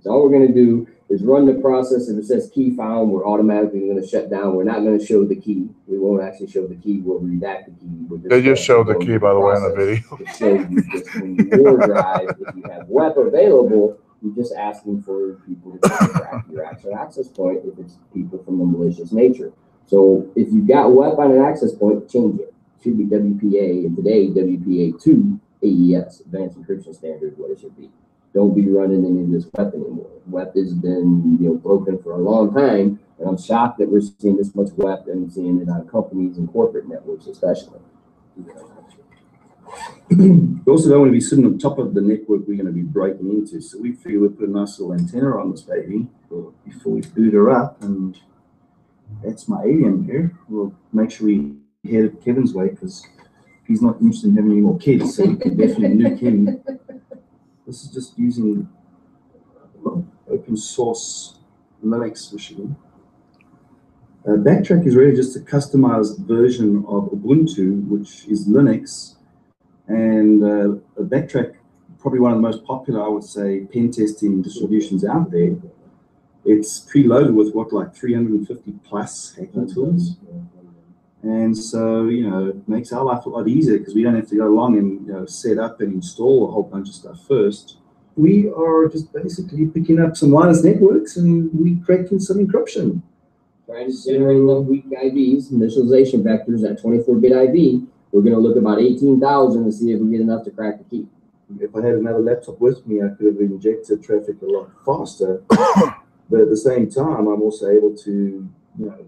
So all we're going to do is run the process. If it says key found, we're automatically going to shut down. We're not going to show the key. We won't actually show the key. We'll redact the key. They just showed the key, by the way, in the video. It shows you just when your drive, if you have WEP available, you're just asking for people to crack your actual access point if it's people from a malicious nature. So if you've got WEP on an access point, change it. It should be WPA, and today WPA2 AES, Advanced Encryption Standard, what it should be. Don't be running any of this WEP anymore. WEP has been broken for a long time, and I'm shocked that we're seeing this much WEP and seeing it on companies and corporate networks especially. We also don't want to be sitting on top of the network we're going to be breaking into. So we figure we'll put a nice little antenna on this baby before we boot her up, and that's my alien here. We'll make sure we head it Kevin's way because he's not interested in having any more kids, so we can definitely nuke him. This is just using open source Linux machine. Backtrack is really just a customized version of Ubuntu, which is Linux. And Backtrack, probably one of the most popular, I would say, pen testing distributions out there. It's preloaded with like 350 plus hacking tools. And so, it makes our life a lot easier because we don't have to go along and set up and install a whole bunch of stuff first. We are just basically picking up some wireless networks and we cracking some encryption. Trying to generate enough weak IVs, initialization vectors at 24-bit IV. We're going to look about 18,000 to see if we get enough to crack the key. If I had another laptop with me, I could have injected traffic a lot faster. But at the same time, I'm also able to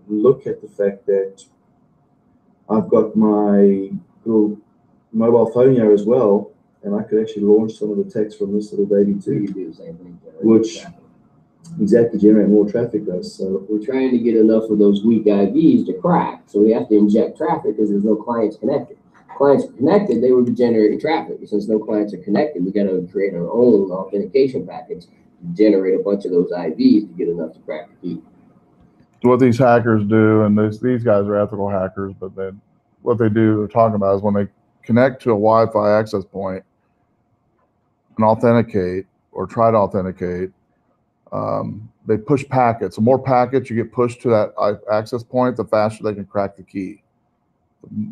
look at the fact that I've got my little mobile phone here as well, and I could actually launch some of the text from this little baby too. You do the same thing. Which exactly generate more traffic does. So we're trying to get enough of those weak IVs to crack. So we have to inject traffic because there's no clients connected. Clients are connected, they would be generating traffic. Since no clients are connected, we got to create our own authentication package to generate a bunch of those IVs to get enough to crack the key. What these hackers do, and these guys are ethical hackers, but what they do, they're talking about, is when they connect to a Wi-Fi access point and authenticate or try to authenticate, they push packets. The more packets you get pushed to that access point, the faster they can crack the key,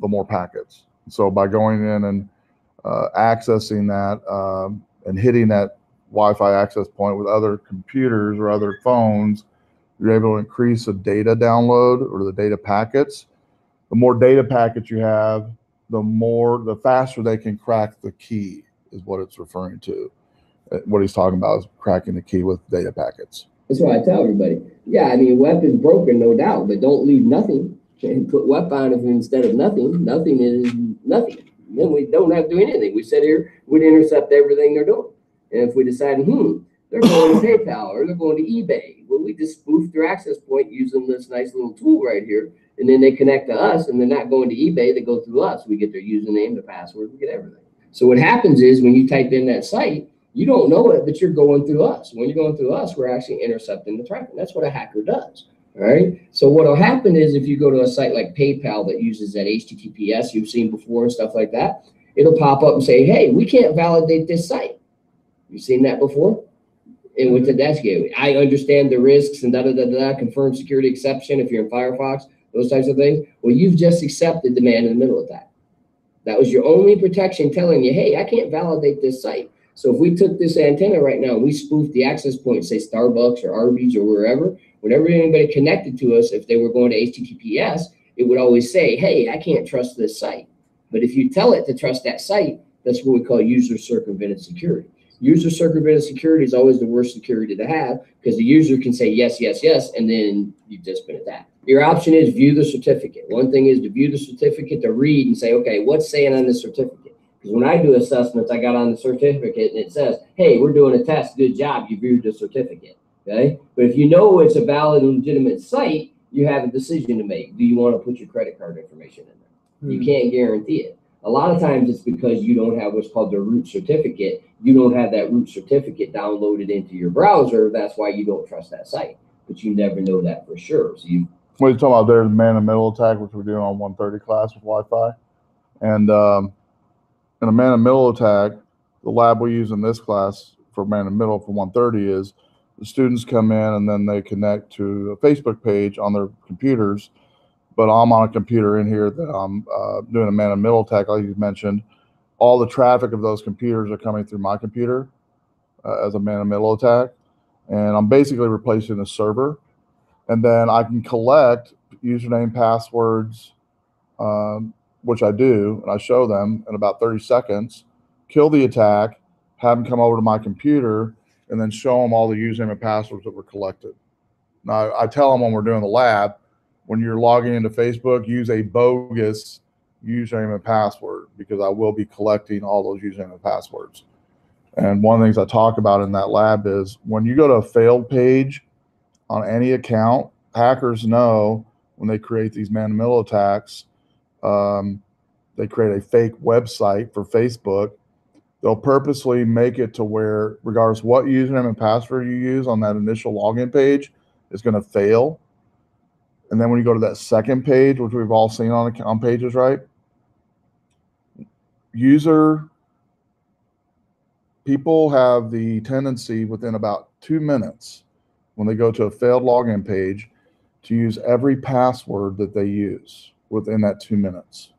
the more packets. So by going in and accessing that and hitting that Wi-Fi access point with other computers or other phones, you're able to increase the data download or the data packets. The more data packets you have, the faster they can crack the key is what it's referring to. What he's talking about is cracking the key with data packets. That's what I tell everybody. Yeah, I mean, WEP is broken, no doubt, but don't leave nothing and put WEP on it instead of nothing. Nothing is nothing. Then we don't have to do anything. We sit here, we'd intercept everything they're doing. And if we decide, they're going to PayPal or they're going to eBay, well, we just spoof their access point using this nice little tool right here. And then they connect to us and they're not going to eBay, they go through us. We get their username, the password, we get everything. So what happens is when you type in that site, you don't know it, but you're going through us. When you're going through us, we're actually intercepting the traffic. That's what a hacker does. All right. So what will happen is if you go to a site like PayPal that uses that HTTPS you've seen before and stuff like that, it'll pop up and say, hey, we can't validate this site. You've seen that before? And with the dash gateway, I understand the risks and confirm security exception if you're in Firefox, those types of things. Well, you've just accepted the man in the middle of that. That was your only protection telling you, hey, I can't validate this site. So if we took this antenna right now and we spoofed the access point, say Starbucks or Arby's or wherever, whenever anybody connected to us, if they were going to HTTPS, it would always say, hey, I can't trust this site. But if you tell it to trust that site, that's what we call user circumvented security. User circumvented security is always the worst security to have because the user can say yes, yes, yes, and then you've just been attacked. Your option is view the certificate. One thing is to view the certificate, to read and say, okay, what's saying on this certificate? Because when I do assessments, I got on the certificate and it says, hey, we're doing a test, good job, you viewed the certificate, okay? But if you know it's a valid and legitimate site, you have a decision to make. Do you want to put your credit card information in there? You can't guarantee it. A lot of times it's because you don't have what's called the root certificate. You don't have that root certificate downloaded into your browser. That's why you don't trust that site. But you never know that for sure. So you What you're talking about there is man-in-the-middle attack, which we're doing on 130 class with Wi-Fi. And in a man-in-the-middle attack, the lab we use in this class for man-in-the-middle for 130 is the students come in and then they connect to a Facebook page on their computers. But I'm on a computer in here that I'm doing a man-in-the-middle attack, like you mentioned. All the traffic of those computers are coming through my computer as a man-in-the-middle attack. And I'm basically replacing the server. And then I can collect username, passwords, which I do, and I show them in about 30 seconds, kill the attack, have them come over to my computer, and then show them all the username and passwords that were collected. Now, I tell them when we're doing the lab, when you're logging into Facebook, use a bogus username and password, because I will be collecting all those username and passwords. And one of the things I talk about in that lab is when you go to a failed page on any account, hackers know when they create these man-in-the-middle attacks, they create a fake website for Facebook. They'll purposely make it to where, regardless what username and password you use on that initial login page, is going to fail. And then when you go to that second page, which we've all seen on pages, right? People have the tendency within about 2 minutes when they go to a failed login page to use every password that they use within that 2 minutes.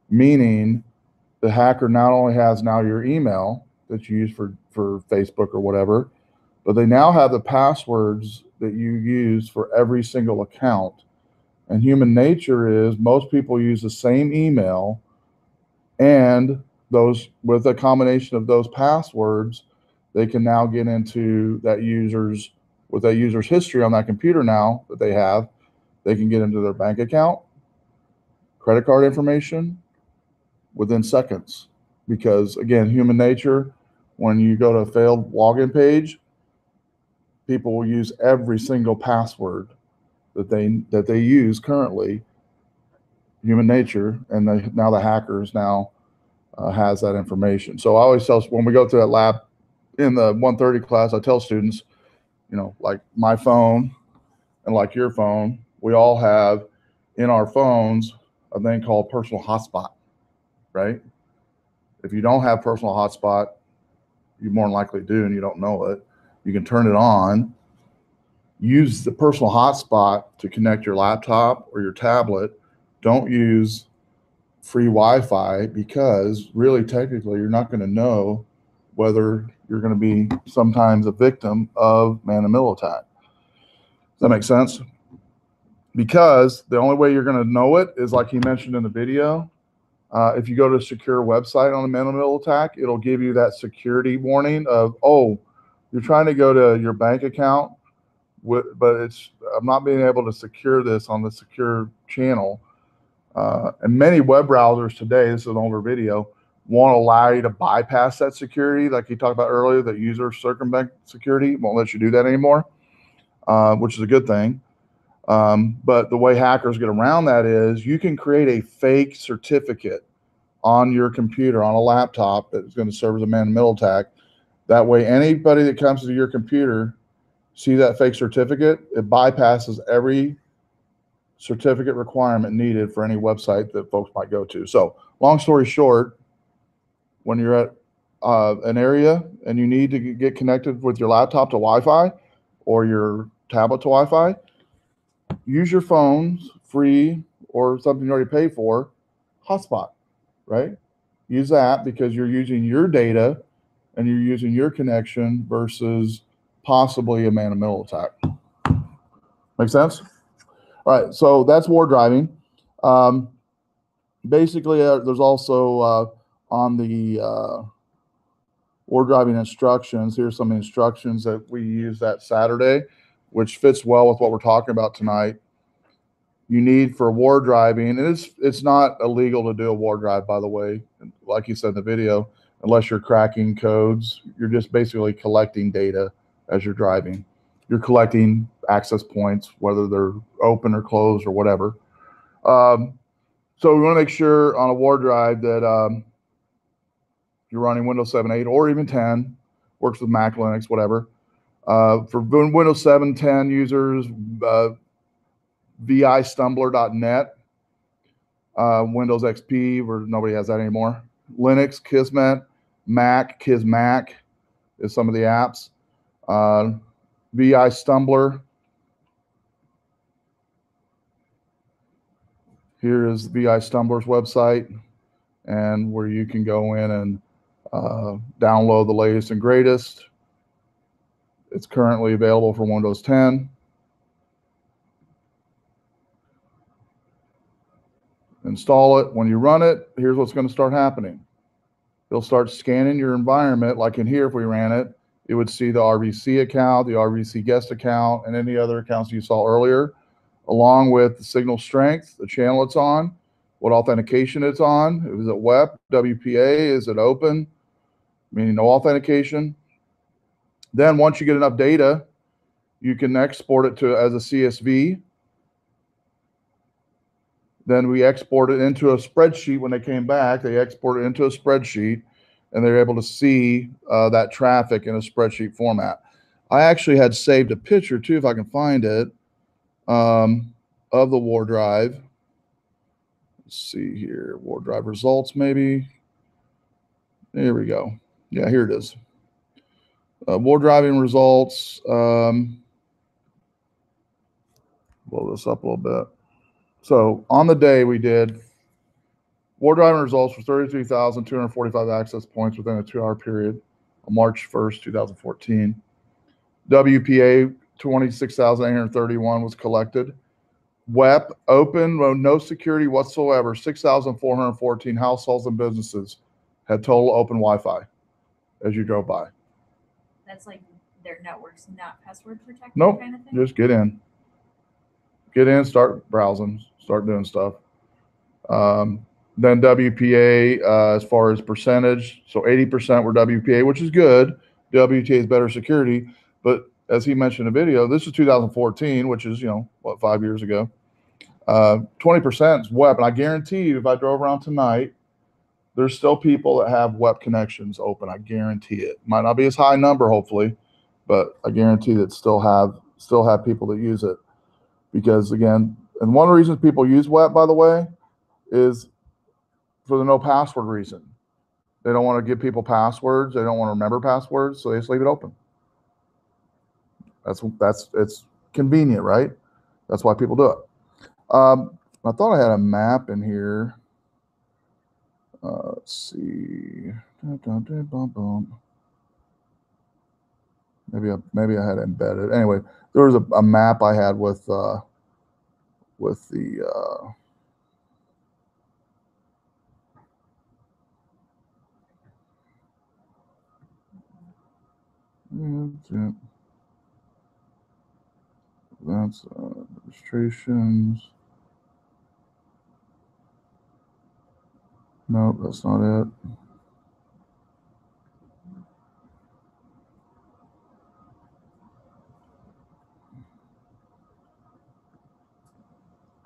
Meaning the hacker not only has now your email that you use for Facebook or whatever, but they now have the passwords that you use for every single account. And human nature is most people use the same email, and those, with a combination of those passwords, they can now get into that user's, with that user's history on that computer now that they have, they can get into their bank account, credit card information within seconds. Because again, human nature, when you go to a failed login page, people will use every single password that they use currently, human nature, and now the hackers now has that information. So I always tell, when we go to that lab in the 130 class, I tell students, you know, like my phone and like your phone, we all have in our phones a thing called personal hotspot, right? If you don't have personal hotspot, you more than likely do and you don't know it. You can turn it on, use the personal hotspot to connect your laptop or your tablet. Don't use free Wi-Fi, because really technically you're not going to know whether you're going to be sometimes a victim of man-in-the-middle attack. Does that make sense? Because the only way you're going to know it is, like he mentioned in the video, if you go to a secure website on a man-in-the-middle attack, it'll give you that security warning of, oh, you're trying to go to your bank account, but I'm not being able to secure this on the secure channel. And many web browsers today, this is an older video, won't allow you to bypass that security, like he talked about earlier, that user circumvent security won't let you do that anymore, which is a good thing. But the way hackers get around that is you can create a fake certificate on your computer, on a laptop, that is going to serve as a man-in-the-middle attack. That way, anybody that comes to your computer, see that fake certificate, it bypasses every certificate requirement needed for any website that folks might go to. So long story short, when you're at an area and you need to get connected with your laptop to Wi-Fi or your tablet to Wi-Fi, use your phone's free or something you already pay for, hotspot, right? Use that, because you're using your data and you're using your connection versus possibly a man-in-the-middle attack. Make sense? All right, so that's war driving. Basically, there's also on the war driving instructions, here's some instructions that we use that Saturday, which fits well with what we're talking about tonight. You need for war driving, and it's not illegal to do a war drive, by the way. like you said in the video, unless you're cracking codes, you're just basically collecting data as you're driving. You're collecting access points, whether they're open or closed or whatever. So we want to make sure on a war drive that you're running Windows 7, 8, or even 10, works with Mac, Linux, whatever. For Windows 7, 10 users, vistumbler.net, Windows XP, where nobody has that anymore. Linux, Kismet, Mac, Kismac is some of the apps. VI Stumbler. Here is VI Stumbler's website, and where you can go in and download the latest and greatest. It's currently available for Windows 10. Install it. When you run it, here's what's going to start happening. It'll start scanning your environment. Like in here, if we ran it, it would see the RVC account, the RVC guest account, and any other accounts you saw earlier, along with the signal strength, the channel it's on, what authentication it's on. Is it WEP, WPA? Is it open? Meaning no authentication. Then once you get enough data, you can export it to as a CSV. Then we export it into a spreadsheet. When they came back, they exported it into a spreadsheet, and they're able to see that traffic in a spreadsheet format. I actually had saved a picture too, if I can find it, of the war drive. Let's see here, war drive results maybe. There we go. Yeah, here it is. War driving results. Blow this up a little bit. So on the day we did war driving results for 33,245 access points within a 2-hour period on March 1st, 2014. WPA 26,831 was collected. WEP open, no security whatsoever. 6,414 households and businesses had total open Wi-Fi as you drove by. That's like their network's not password protected Nope, kind of thing? just get in. Get in, start browsing, start doing stuff. Then WPA, as far as percentage, so 80% were WPA, which is good. WPA is better security, but as he mentioned in the video, this is 2014, which is, 5 years ago. 20% is WEP, and I guarantee you, if I drove around tonight, there's still people that have WEP connections open. I guarantee it. Might not be as high number, hopefully, but I guarantee that still have people that use it. Because again, and one of the reasons people use WEP, by the way, is for the no password reason. They don't want to give people passwords. They don't want to remember passwords, so they just leave it open. It's convenient, right? That's why people do it. I thought I had a map in here. Let's see. Maybe I had it embedded. Anyway, there was a map I had with the that's registrations. Nope, that's not it.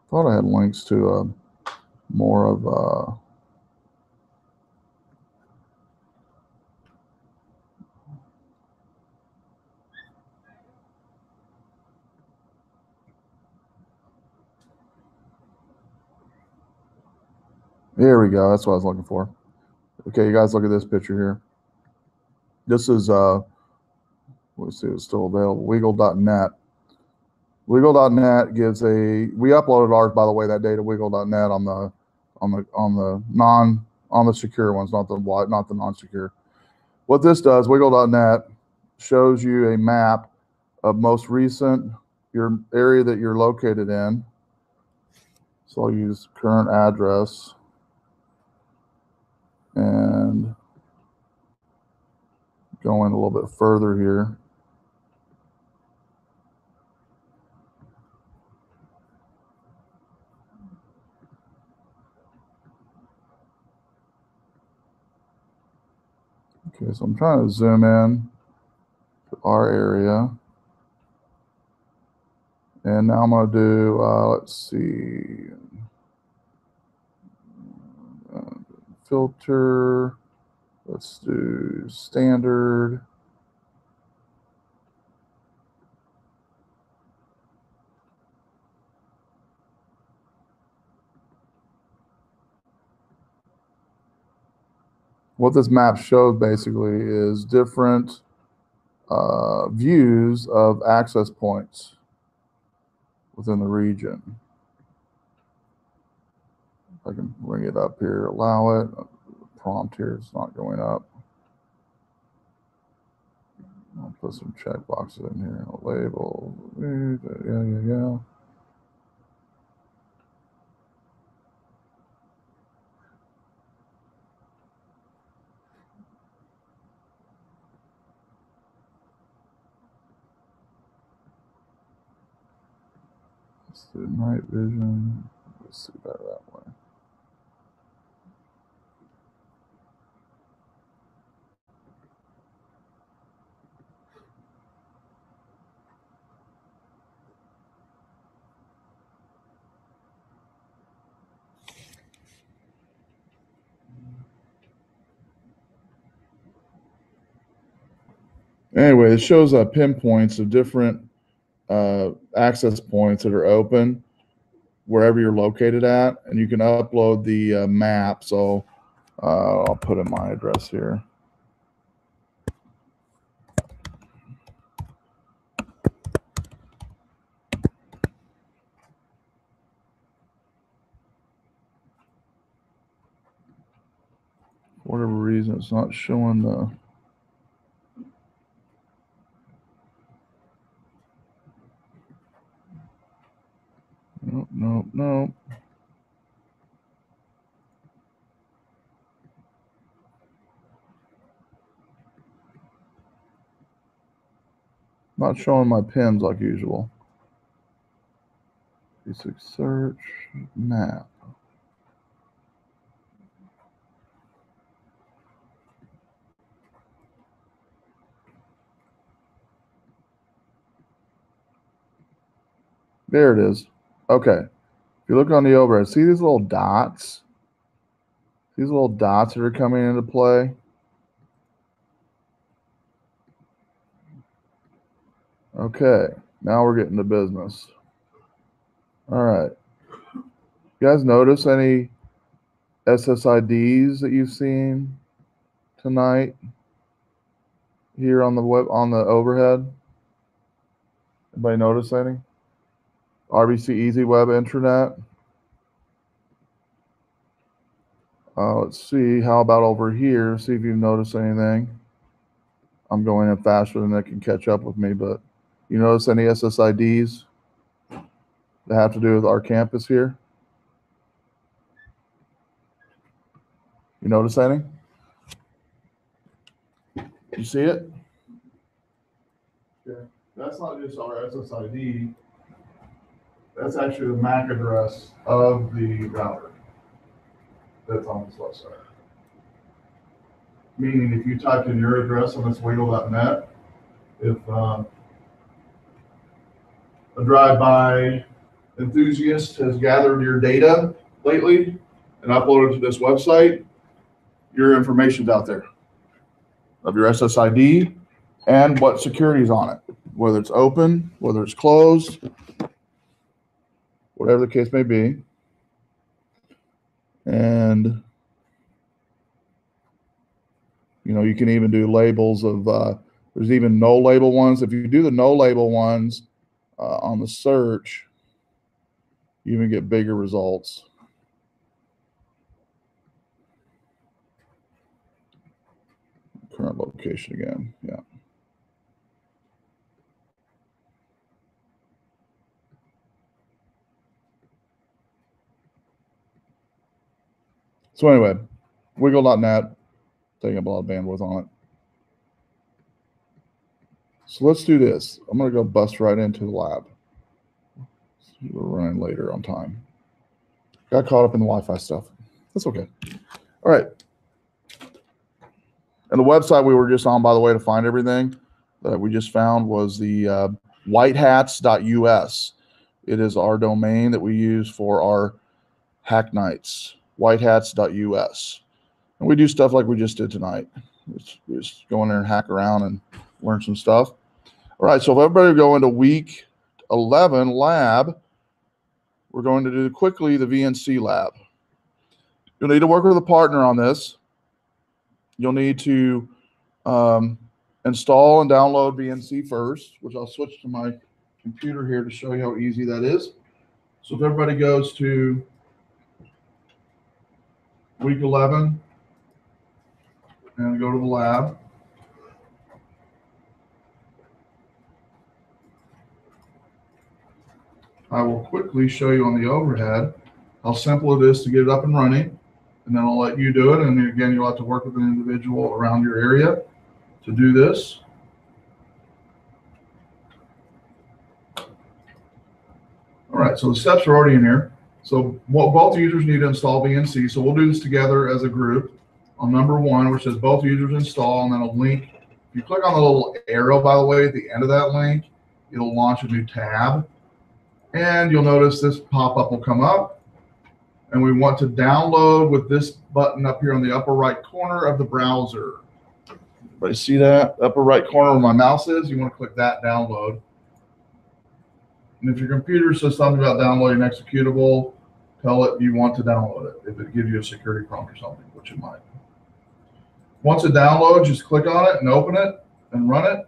Thought I had links to more of here we go. That's what I was looking for. Okay, you guys look at this picture here. This is let's see, it's still available. Wiggle.net. Wiggle.net gives we uploaded ours, by the way, that day to Wiggle.net on the secure ones, not the non-secure. What this does, Wiggle.net shows you a map of most recent your area that you're located in. So I'll use current address and go in a little bit further here. Okay, so I'm trying to zoom in to our area. And now I'm going to do, let's see, filter. Let's do standard. What this map shows basically is different views of access points within the region. If I can bring it up here, allow it. Prompt here is not going up. I'll put some check boxes in here. I'll label. Yeah. Let's do night vision. Let's see that way. Anyway, it shows pinpoints of different access points that are open wherever you're located at, and you can upload the map. So I'll put in my address here. For whatever reason, it's not showing the. Nope. Not showing my pins like usual. Basic search, map. There it is. Okay. If you look on the overhead, see these little dots? These little dots that are coming into play? Okay. Now we're getting to business. All right. You guys notice any SSIDs that you've seen tonight here on the web, on the overhead? Anybody notice any? RBC Easy Web Intranet. Let's see. How about over here? See if you've noticed anything. I'm going in faster than they can catch up with me, but you notice any SSIDs that have to do with our campus here? You notice any? You see it? Yeah. That's not just our SSID. That's actually the MAC address of the router that's on this website. Meaning if you typed in your address on this wiggle.net, if a drive-by enthusiast has gathered your data lately and uploaded to this website, your information's out there of your SSID and what security is on it, whether it's open, whether it's closed, whatever the case may be. And you know, you can even do labels of, there's even no label ones. If you do the no label ones on the search, you even get bigger results. Current location again, yeah. So anyway, wiggle.net, taking up a lot of bandwidth on it. So let's do this. I'm going to go bust right into the lab. We're running later on time. Got caught up in the Wi-Fi stuff. That's okay. All right. And the website we were just on, by the way, to find everything that we just found was the whitehats.us. It is our domain that we use for our hack nights, whitehats.us. And we do stuff like we just did tonight. We just go in there and hack around and learn some stuff. All right, so if everybody go into week 11 lab, we're going to do quickly the VNC lab. You'll need to work with a partner on this. You'll need to install and download VNC first, which I'll switch to my computer here to show you how easy that is. So if everybody goes to week 11 and go to the lab. I will quickly show you on the overhead how simple it is to get it up and running, and then I'll let you do it. And then again, you'll have to work with an individual around your area to do this. All right, so the steps are already in here. So both users need to install VNC. So we'll do this together as a group on number 1, which says both users install, and then a link. If you click on the little arrow, by the way, at the end of that link, it'll launch a new tab. And you'll notice this pop-up will come up. And we want to download with this button up here on the upper right corner of the browser. Everybody see that? Upper right corner where my mouse is? You want to click that download. And if your computer says something about downloading executable, tell it you want to download it. If it gives you a security prompt or something, which it might. Once it downloads, just click on it and open it and run it.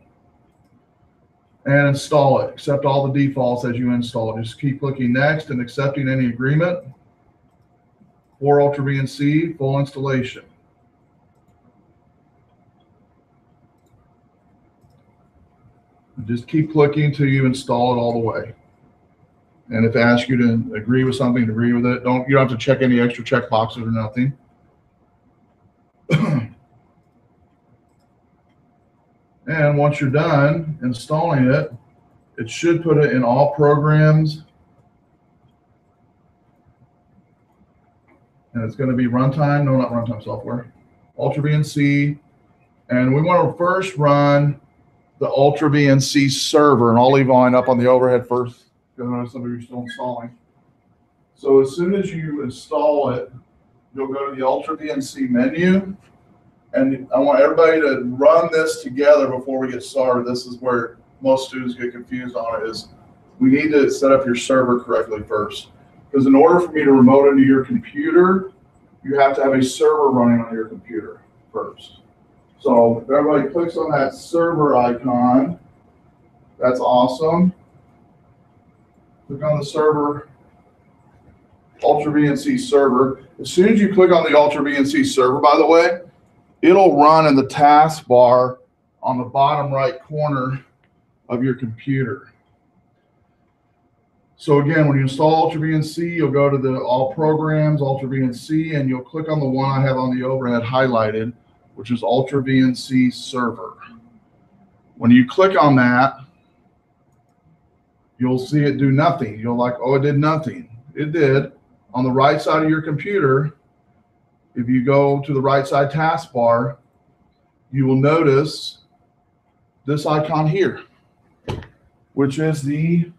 And install it. Accept all the defaults as you install it. Just keep clicking next and accepting any agreement. For Ultra VNC, full installation. Just keep clicking until you install it all the way. And if it asks you to agree with something, agree with it. You don't have to check any extra check boxes or nothing. And once you're done installing it, it should put it in all programs. And it's going to be runtime, no, not runtime software, Ultra VNC. And we want to first run the Ultra VNC server, and I'll leave mine up on the overhead first because I know some of you are still installing. So as soon as you install it, you'll go to the Ultra VNC menu. And I want everybody to run this together before we get started. This is where most students get confused on it, is we need to set up your server correctly first. Because in order for me to remote into your computer, you have to have a server running on your computer first. So if everybody clicks on that server icon, that's awesome. Click on the server, Ultra VNC server. As soon as you click on the Ultra VNC server, by the way, it'll run in the taskbar on the bottom right corner of your computer. So again, when you install Ultra VNC, you'll go to the All Programs, Ultra VNC, and you'll click on the one I have on the overhead highlighted, which is Ultra VNC Server. When you click on that, you'll see it do nothing. You're like, oh, it did nothing. It did. On the right side of your computer, if you go to the right side taskbar, you will notice this icon here, which is the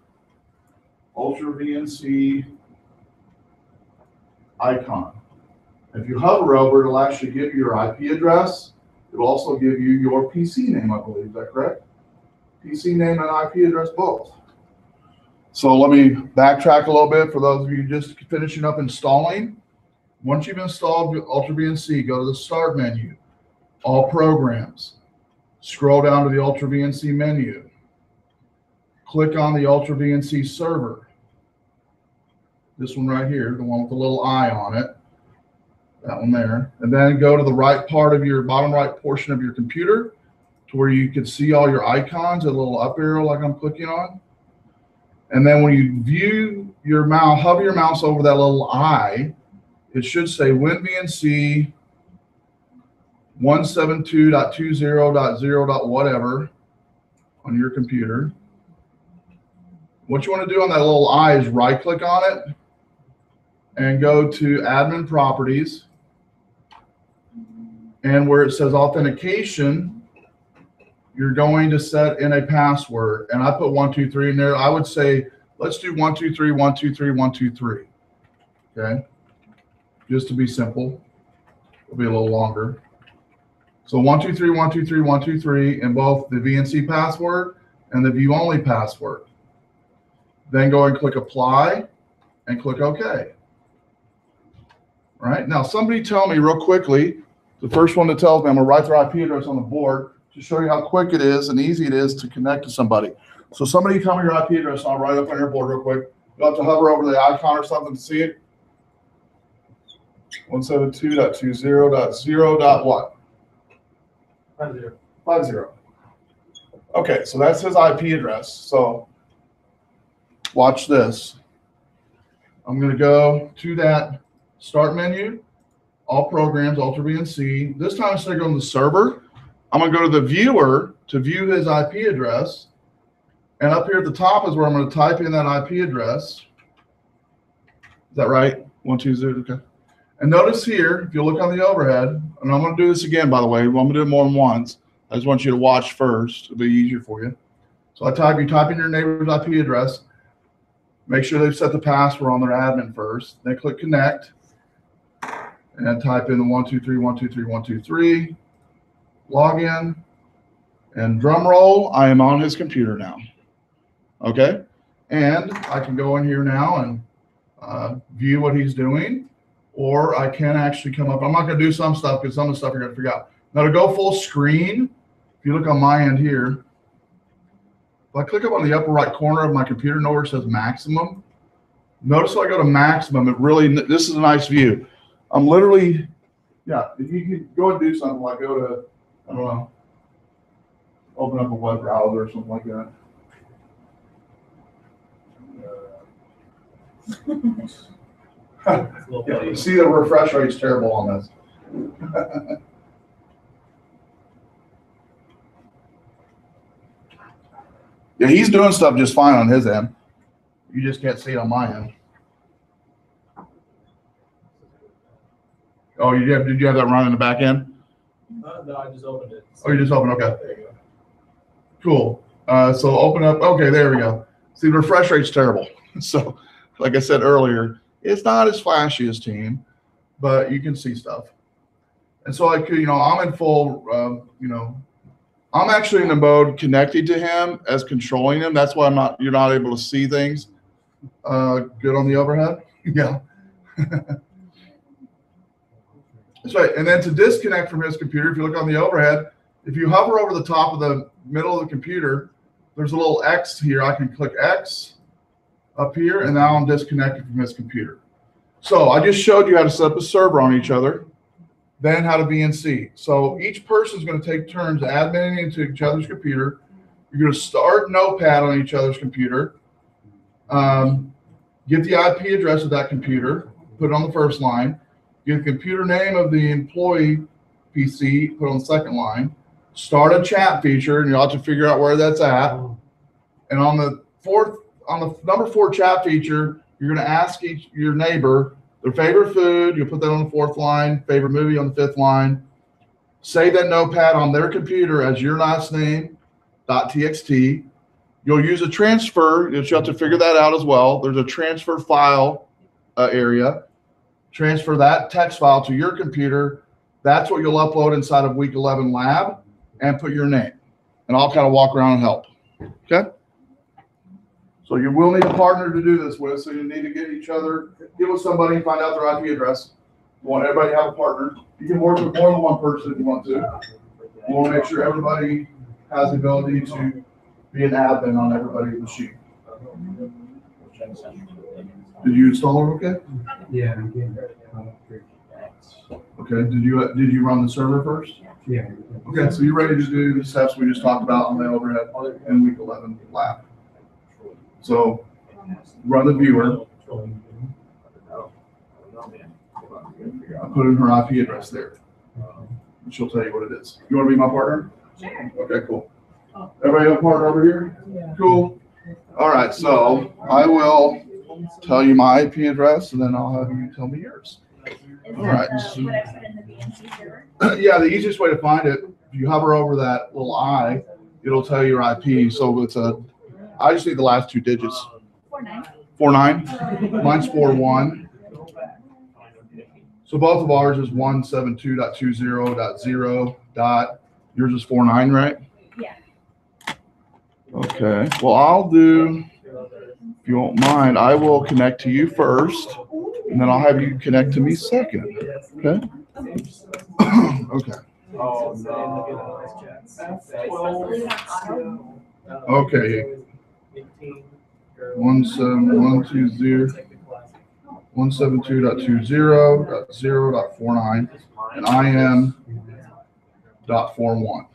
Ultra VNC icon. If you hover over it, it'll actually give you your IP address. It'll also give you your PC name, I believe. Is that correct? PC name and IP address both. So let me backtrack a little bit for those of you just finishing up installing. Once you've installed Ultra VNC, go to the Start menu, All Programs. Scroll down to the Ultra VNC menu. Click on the Ultra VNC server. This one right here, the one with the little eye on it. That one there. And then go to the right part of your bottom right portion of your computer to where you can see all your icons, a little up arrow like I'm clicking on. And then when you view your mouse, hover your mouse over that little eye, it should say WinVNC 172.20.0.whatever on your computer. What you want to do on that little eye is right click on it and go to Admin Properties And where it says authentication, you're going to set in a password. And I put 123 in there. I would say, let's do 123, 123, 123. Okay. Just to be simple. It'll be a little longer. So 123, 123, 123 in both the VNC password and the view only password. Then go and click apply and click OK. All right. Now, somebody tell me real quickly, the first one that tells me, I'm going to write their IP address on the board to show you how quick it is and easy it is to connect to somebody. So somebody tell me your IP address, and I'll write it up on your board real quick. You'll have to hover over the icon or something to see it. 172.20.0.what? 50. Okay, so that's his IP address. So watch this. I'm going to go to that start menu, all programs, Ultra VNC. This time instead of going to the server, I'm going to go to the viewer to view his IP address. And up here at the top is where I'm going to type in that IP address. Is that right? 120, okay. And notice here, if you look on the overhead, and I'm going to do this again, by the way, I'm going to do it more than once. I just want you to watch first. It'll be easier for you. So you type in your neighbor's IP address. Make sure they've set the password on their admin first. Then click connect. And type in the 123, 123, 123. Login. And drum roll, I am on his computer now. Okay? And I can go in here now and view what he's doing. Or I can actually come up. I'm not going to do some stuff because some of the stuff you're going to figure out. Now to go full screen, if you look on my end here, if I click up on the upper right corner of my computer, where it says maximum, notice when I go to maximum, it really, this is a nice view. I'm literally, yeah, if you could go and do something like go to, I don't know, open up a web browser or something like that. Yeah, you see the refresh rate's terrible on this. Yeah, he's doing stuff just fine on his end. You just can't see it on my end. Oh, did you have that run in the back end? No, I just opened it. Oh, you just opened, okay. There you go. Cool. So open up, okay, there we go. See, the refresh rate's terrible. So, like I said earlier, it's not as flashy as Team, but you can see stuff. And so I could, I'm in full, I'm actually in the mode connected to him as controlling him. That's why you're not able to see things. Good on the overhead? Yeah. That's right. And then to disconnect from his computer, if you look on the overhead, if you hover over the top of the middle of the computer, there's a little X here. I can click X up here, and now I'm disconnected from his computer. So I just showed you how to set up a server on each other, then how to VNC. So each person's going to take turns adminning into each other's computer. You're going to start Notepad on each other's computer, get the IP address of that computer, put it on the first line, get the computer name of the employee PC, put it on the second line, start a chat feature, and you'll have to figure out where that's at. And on the number 4 chat feature, you're going to ask your neighbor their favorite food. You'll put that on the 4th line, favorite movie on the 5th line. Save that notepad on their computer as your last name, .txt. You'll use a transfer. You'll have to figure that out as well. There's a transfer file area. Transfer that text file to your computer. That's what you'll upload inside of week 11 lab and put your name. And I'll kind of walk around and help. Okay? So you will need a partner to do this with. So you need to get with somebody and find out their IP address. You want everybody to have a partner. You can work with more than one person if you want to. You want to make sure everybody has the ability to be an admin on everybody's machine. Did you install it okay? Yeah. Okay. Did you run the server first? Yeah. Okay, so you're ready to do the steps we just talked about on the overhead in week 11 lab. So run the viewer. I put in her IP address there. She'll tell you what it is. You want to be my partner? Sure. Okay, cool. Everybody have a partner over here? Yeah. Cool. All right, so I will tell you my IP address, and then I'll have you tell me yours. Is All that right. the, what I put in the BNC server? Yeah, the easiest way to find it, if you hover over that little I, it'll tell you your IP. So it's I just need the last two digits. 49. 49. Mine's 41. So both of ours is 172.20.0 dot. Yours is 49, right? Yeah. Okay. Well, I'll do, if you won't mind, I will connect to you first, and then I'll have you connect to me second. Okay? Okay. Oh, Okay. 172.20.0.49, and I am .41.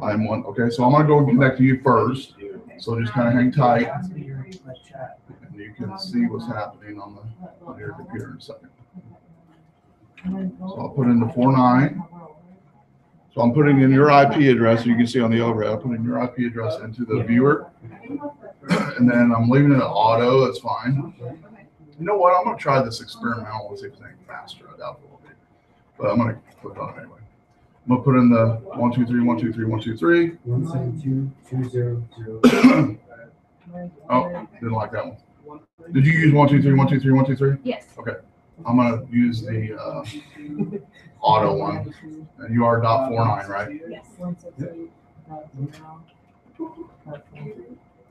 I am one. Okay, so I'm gonna go and connect to you first. So just kind of hang tight, and you can see what's happening on your computer in a second. So I'll put in the 49. So I'm putting in your IP address. You can see on the overhead. I'll put in your IP address into the viewer, and then I'm leaving it at auto. That's fine. You know what? I'm gonna try this experimental and see if it's any faster. I doubt it will be, but I'm gonna click on it anyway. I'm gonna put in the 123.123.123. 172.200. Oh, didn't like that one. Did you use 123.123.123? Yes. Okay. I'm gonna use the auto one, and you are .49, right? Yes.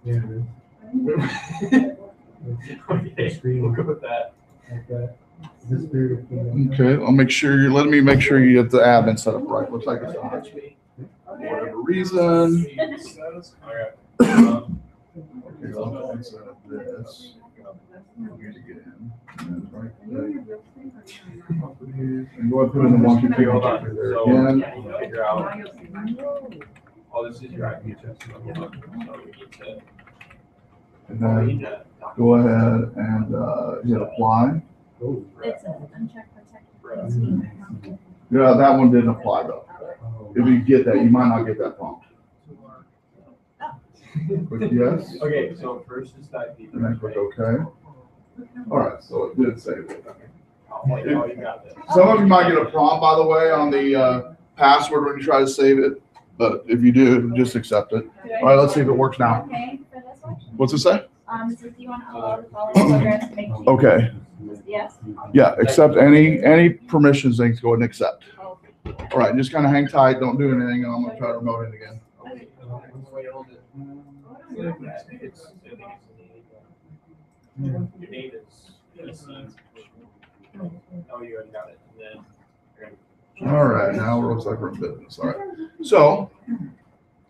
Yeah. Okay, we'll go with that. Okay, I'll make sure let me make sure you get the admin set up right. Looks like it's not. For whatever reason. Alright. Okay, I'll set up this. I'm gonna get in. And right there. And go ahead and put in the 1, 2, 3, Hold on. there So, again. figure out. Oh, this is your IP address. So we need to. And then go ahead and hit apply. It's an unchecked protected. Yeah, that one didn't apply though. If you get that, you might not get that prompt. Click yes, Okay, so first is that. and then click OK. All right, so it did save it. Oh, you got this. Some of you might get a prompt, by the way, on the password when you try to save it. But if you do, just accept it. All right, let's see if it works now. Okay, for this one? What's it say? It says, do you want to allow the following programs to make changes? Okay. Yes? Yeah, accept any permissions things. Go ahead and accept. All right, just kind of hang tight. Don't do anything. And I'm going to try to remote in again. Your name is. Oh, you already got it. And then. All right, now it looks like we're in business. All right. So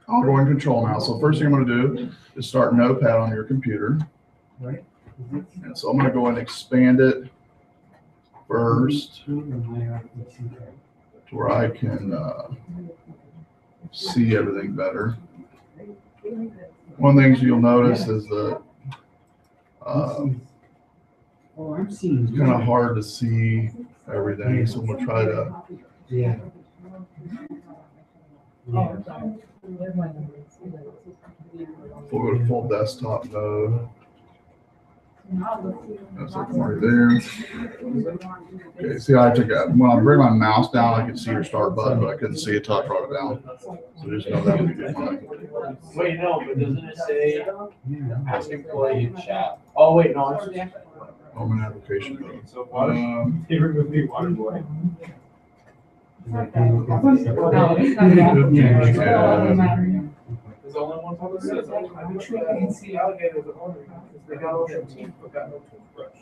I'll go in control now. So first thing I'm going to do is start Notepad on your computer. Right. And so I'm going to go and expand it first to where I can see everything better. One of the things you'll notice is that it's kind of hard to see everything. So I'm going to try to. Yeah. Full desktop mode. That's like right there. Okay, see, I took it. When I bring my mouse down, I can see your start button, but I couldn't see it till I brought it down. So just know that would be good. Wait, no, but doesn't it say ask employee in chat? Oh, wait, no. It's Home and application mode. so water. They removed me water boy. There's only one public says, I'm sure I can see alligators at home. They got all their teeth, but got no toothbrush.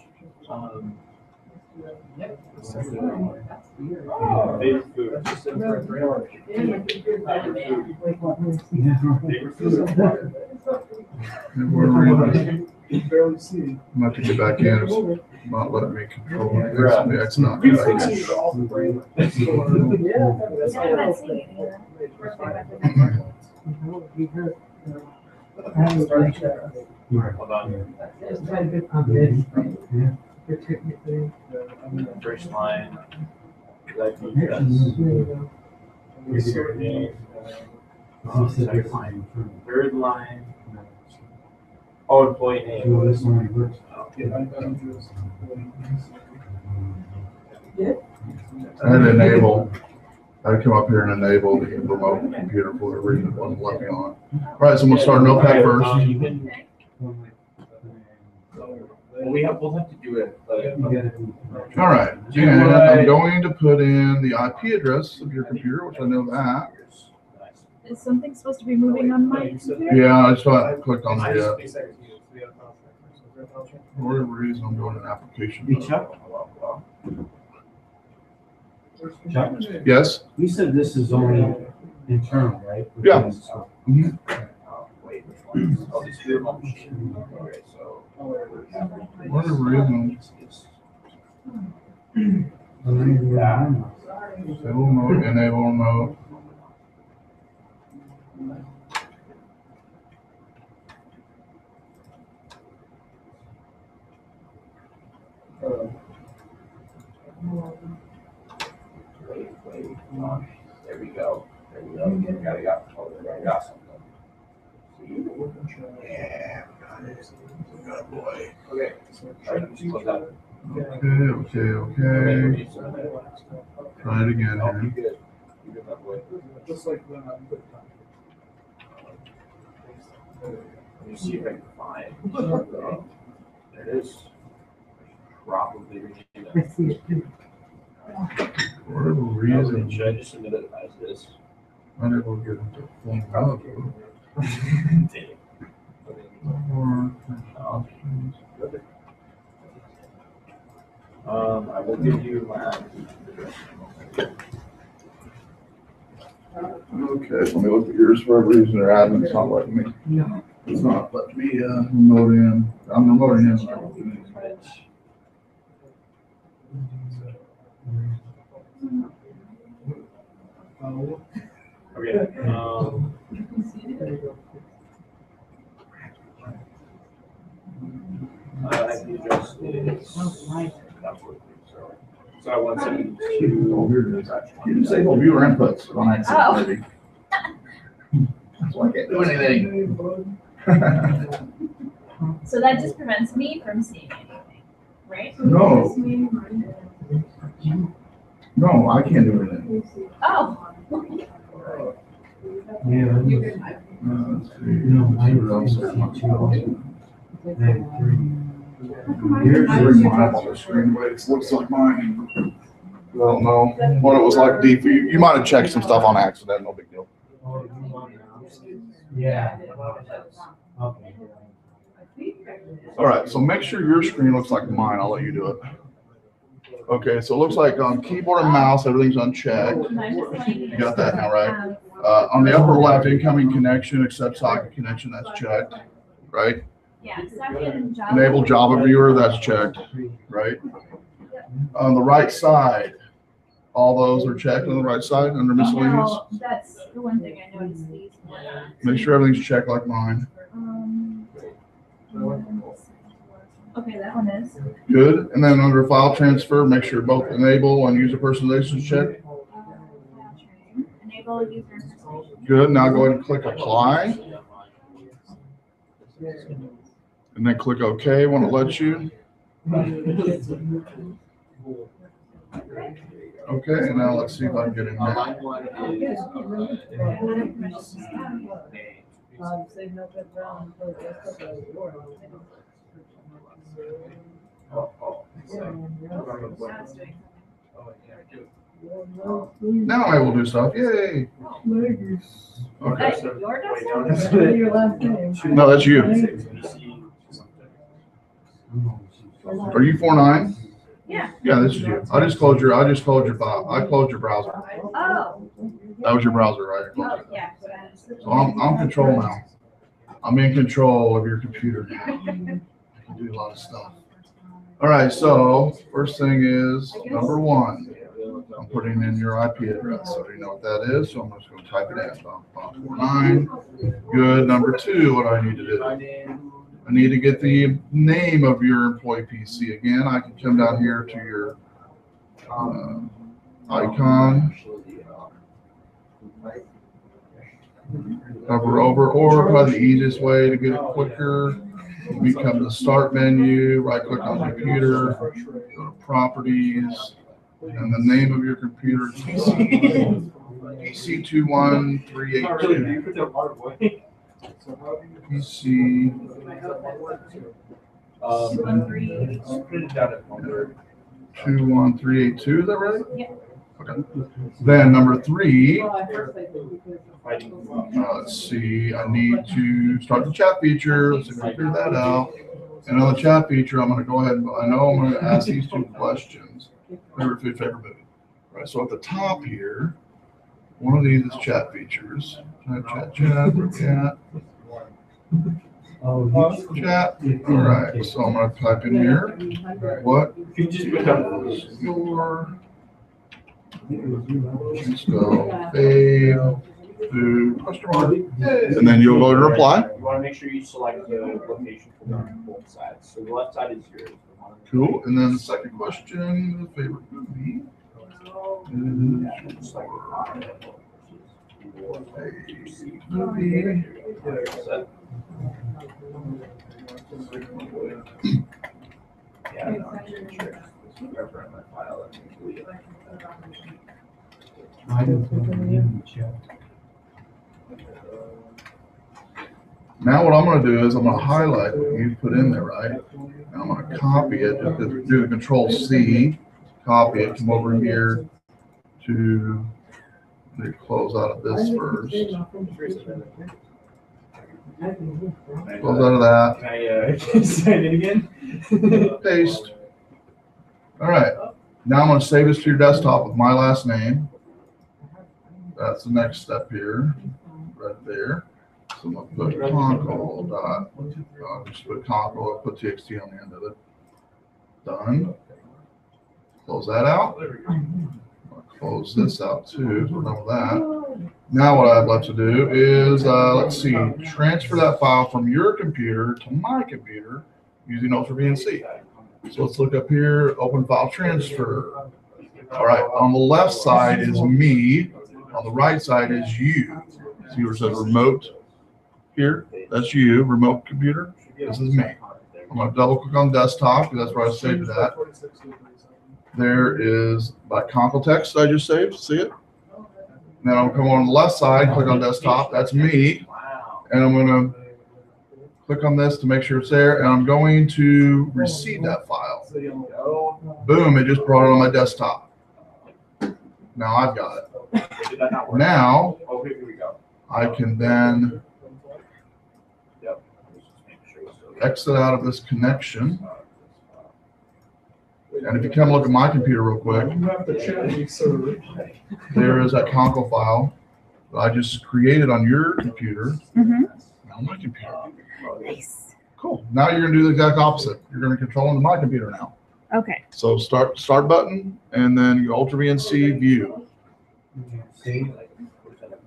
Favorite food. Just said for favorite food. You barely see. I'm about to get back in. It's not letting me control it. It's not. You Back can in. see it all the brain. Yeah, I'm not seeing it either. Hold on. First line. Like third line. Oh, employee name. I had to enable, I had to come up here and enable the remote computer for whatever reason it wasn't letting me on. All right, so I'm gonna start Notepad first. You can, we'll have to do it, but. All right, and I'm going to put in the IP address of your computer, which I know that. Is something supposed to be moving on my computer? Yeah, I just clicked on the, for whatever reason, I'm doing an application. Hey, Chuck? Chuck, Yes? you said this is only internal, right? Yeah. Mhm. Whatever reason, disable mode, enable mode. There we go. Got something. Yeah. Good boy. Okay. Okay. Try it again Oh, you here. good. You good, my boy. Just like when I put Let me see if I can find. There it is. Probably. For whatever reason, Should I just submit it as this? unable to get the thing up. I will give you my. Okay, let me look at yours. For whatever reason, their admin's not letting me. It's not letting me remote in. I'm remoting in. Okay. IP address is. So I want to. You disable viewer inputs on accident, maybe. So I can't do anything. So that just prevents me from seeing anything, right? No. No, I can't do anything. Oh. Yeah. Let's see. No, I What else there might be? 92. Here's mine on the screen, but it looks like mine. I don't know what it was like deep. You might have checked some stuff on accident, no big deal. Yeah. Okay. All right, so make sure your screen looks like mine. I'll let you do it. Okay, so it looks like on keyboard and mouse, everything's unchecked. You got that now, right? On the upper left, incoming connection, accept socket connection, that's checked, right? Yeah, second Java. Enable Java viewer, that's checked, right? On the right side, all those are checked on the right side under miscellaneous. No, that's the one thing I noticed these were not. Make sure everything's checked like mine. Okay, that one is. Good. And then under file transfer, make sure both enable and user personalization is checked. Enable user personalization. Good. Now go ahead and click apply. And then click OK when it lets you. Okay, and now let's see if I can get in there. Now I will do stuff. Yay. Okay. Your desktop? No, that's you. Are you 4.9? Yeah. Yeah, this is you. I just closed your file. I closed your browser. Oh. That was your browser, right? I closed Oh, it. yeah. So I'm control now. I'm in control of your computer now. I can do a lot of stuff. All right, so first thing is number 1. I'm putting in your IP address. So you know what that is. So I'm just going to type it in. 549. Good. Number 2, what do I need to do? I need to get the name of your employee PC again. I can come down here to your icon, hover over, or probably the easiest way to get it quicker, we come to the start menu, right click on computer, go to properties, And the name of your computer is pc21382. PC Printed out at home. 21382, is that right? Yeah. Okay. Then number 3, Fighting. let's see, I need to start the chat feature. Let's see if I can figure that out. And on the chat feature, I'm going to go ahead and I know I'm going to ask these 2 questions. Favorite food, favorite movie. Right. So at the top here, one of these is chat features. Chat. Oh, Chat. All right. So I'm going to type in here. What You can just put down is your fave food question mark? And then you'll go to reply. You want to make sure you select the location for both sides. So the left side is yours. Cool. And then the second question, favorite movie. Just like Movie. yeah, no, I'm sure. Wherever in my file, I think we- I don't think I'm in the chat. Now what I'm going to do is I'm going to highlight what you put in there, right? And I'm going to copy it. Just do the Control C, copy it, come over here to close out of this first. Close out of that. Can I sign it again? Paste. All right. Now I'm going to save this to your desktop with my last name. That's the next step here, right there. So I'm going to put concal dot. Just put concal and put txt on the end of it. Done. Close that out. I'll close this out too. So we're done with that. Now what I'd like to do is, let's see, transfer that file from your computer to my computer using Ultra VNC. So let's look up here, open file transfer. All right, on the left side is me. On the right side is you. See where it says remote here? That's you, remote computer. This is me. I'm going to double click on desktop because that's where I saved it at. There is my concal text I just saved. See it? Then I'll come on the left side, click on desktop. That's me. And I'm going to click on this to make sure it's there. And I'm going to receive that file. Boom, it just brought it on my desktop. Now I've got it. Now I can then exit out of this connection. And if you come look at my computer real quick, there is that concal file that I just created on your computer. On my computer. Nice. Cool. Now you're going to do the exact opposite. You're going to control into my computer now. Okay. So start button and then your Ultra VNC view. Save.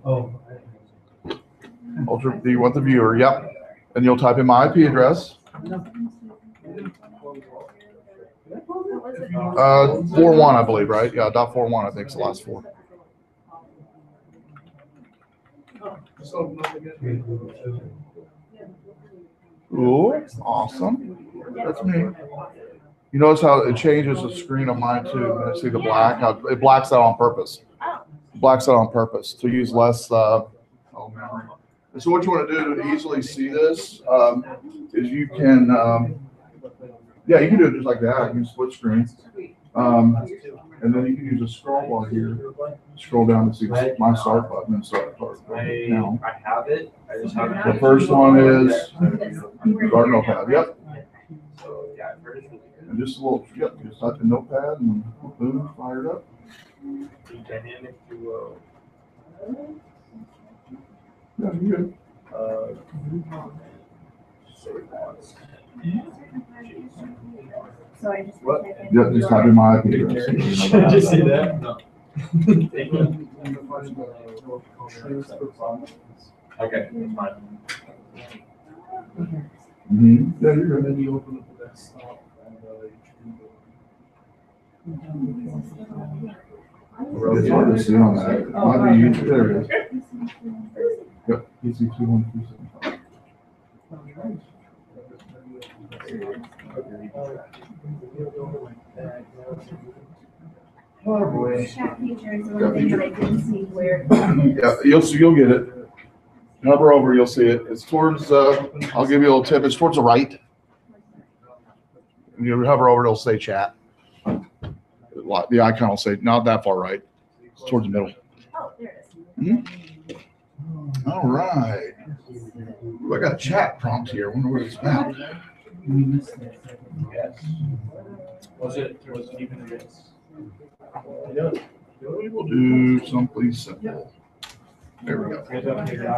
Oh. Ultra, do you want the viewer? Yep. And you'll type in my IP address. 4.1, I believe, right? Yeah, .41, I think is the last 4. Ooh, awesome. That's me. You notice how it changes the screen on mine too. I see the black. How it blacks out on purpose. Blacks out on purpose to use less memory. And so what you want to do to easily see this is you can, yeah, you can do it just like that. You can split screen. And then you can use a scroll bar here. Scroll down to see my start button and start now. I have it. I just haven't. The first one is start notepad. Yep. So yeah, I've heard it's really good. And just a little, yep, just type in notepad and boom, fire it up. Dynamic duo. Yeah, you're good. So I just What? Yep, just type in my IP address. Just see that? No. Okay, that's fine. Mm-hmm. Yeah, you're good. you open up the desktop and It's hard to see on that. It might be easy. There it is. Yep, pc21375. Oh, boy. Chat feature is the one thing that I didn't see where. Yeah, you'll get it. Hover over, you'll see it. It's towards, I'll give you a little tip. It's towards the right. When you hover over, it'll say chat. The icon will say, not that far right. It's towards the middle. Oh, there it is. All right. Ooh, I got a chat prompt here. I wonder what it's about. Yes. Was it even a miss? We will do something simple. There we go. You guys haven't figured it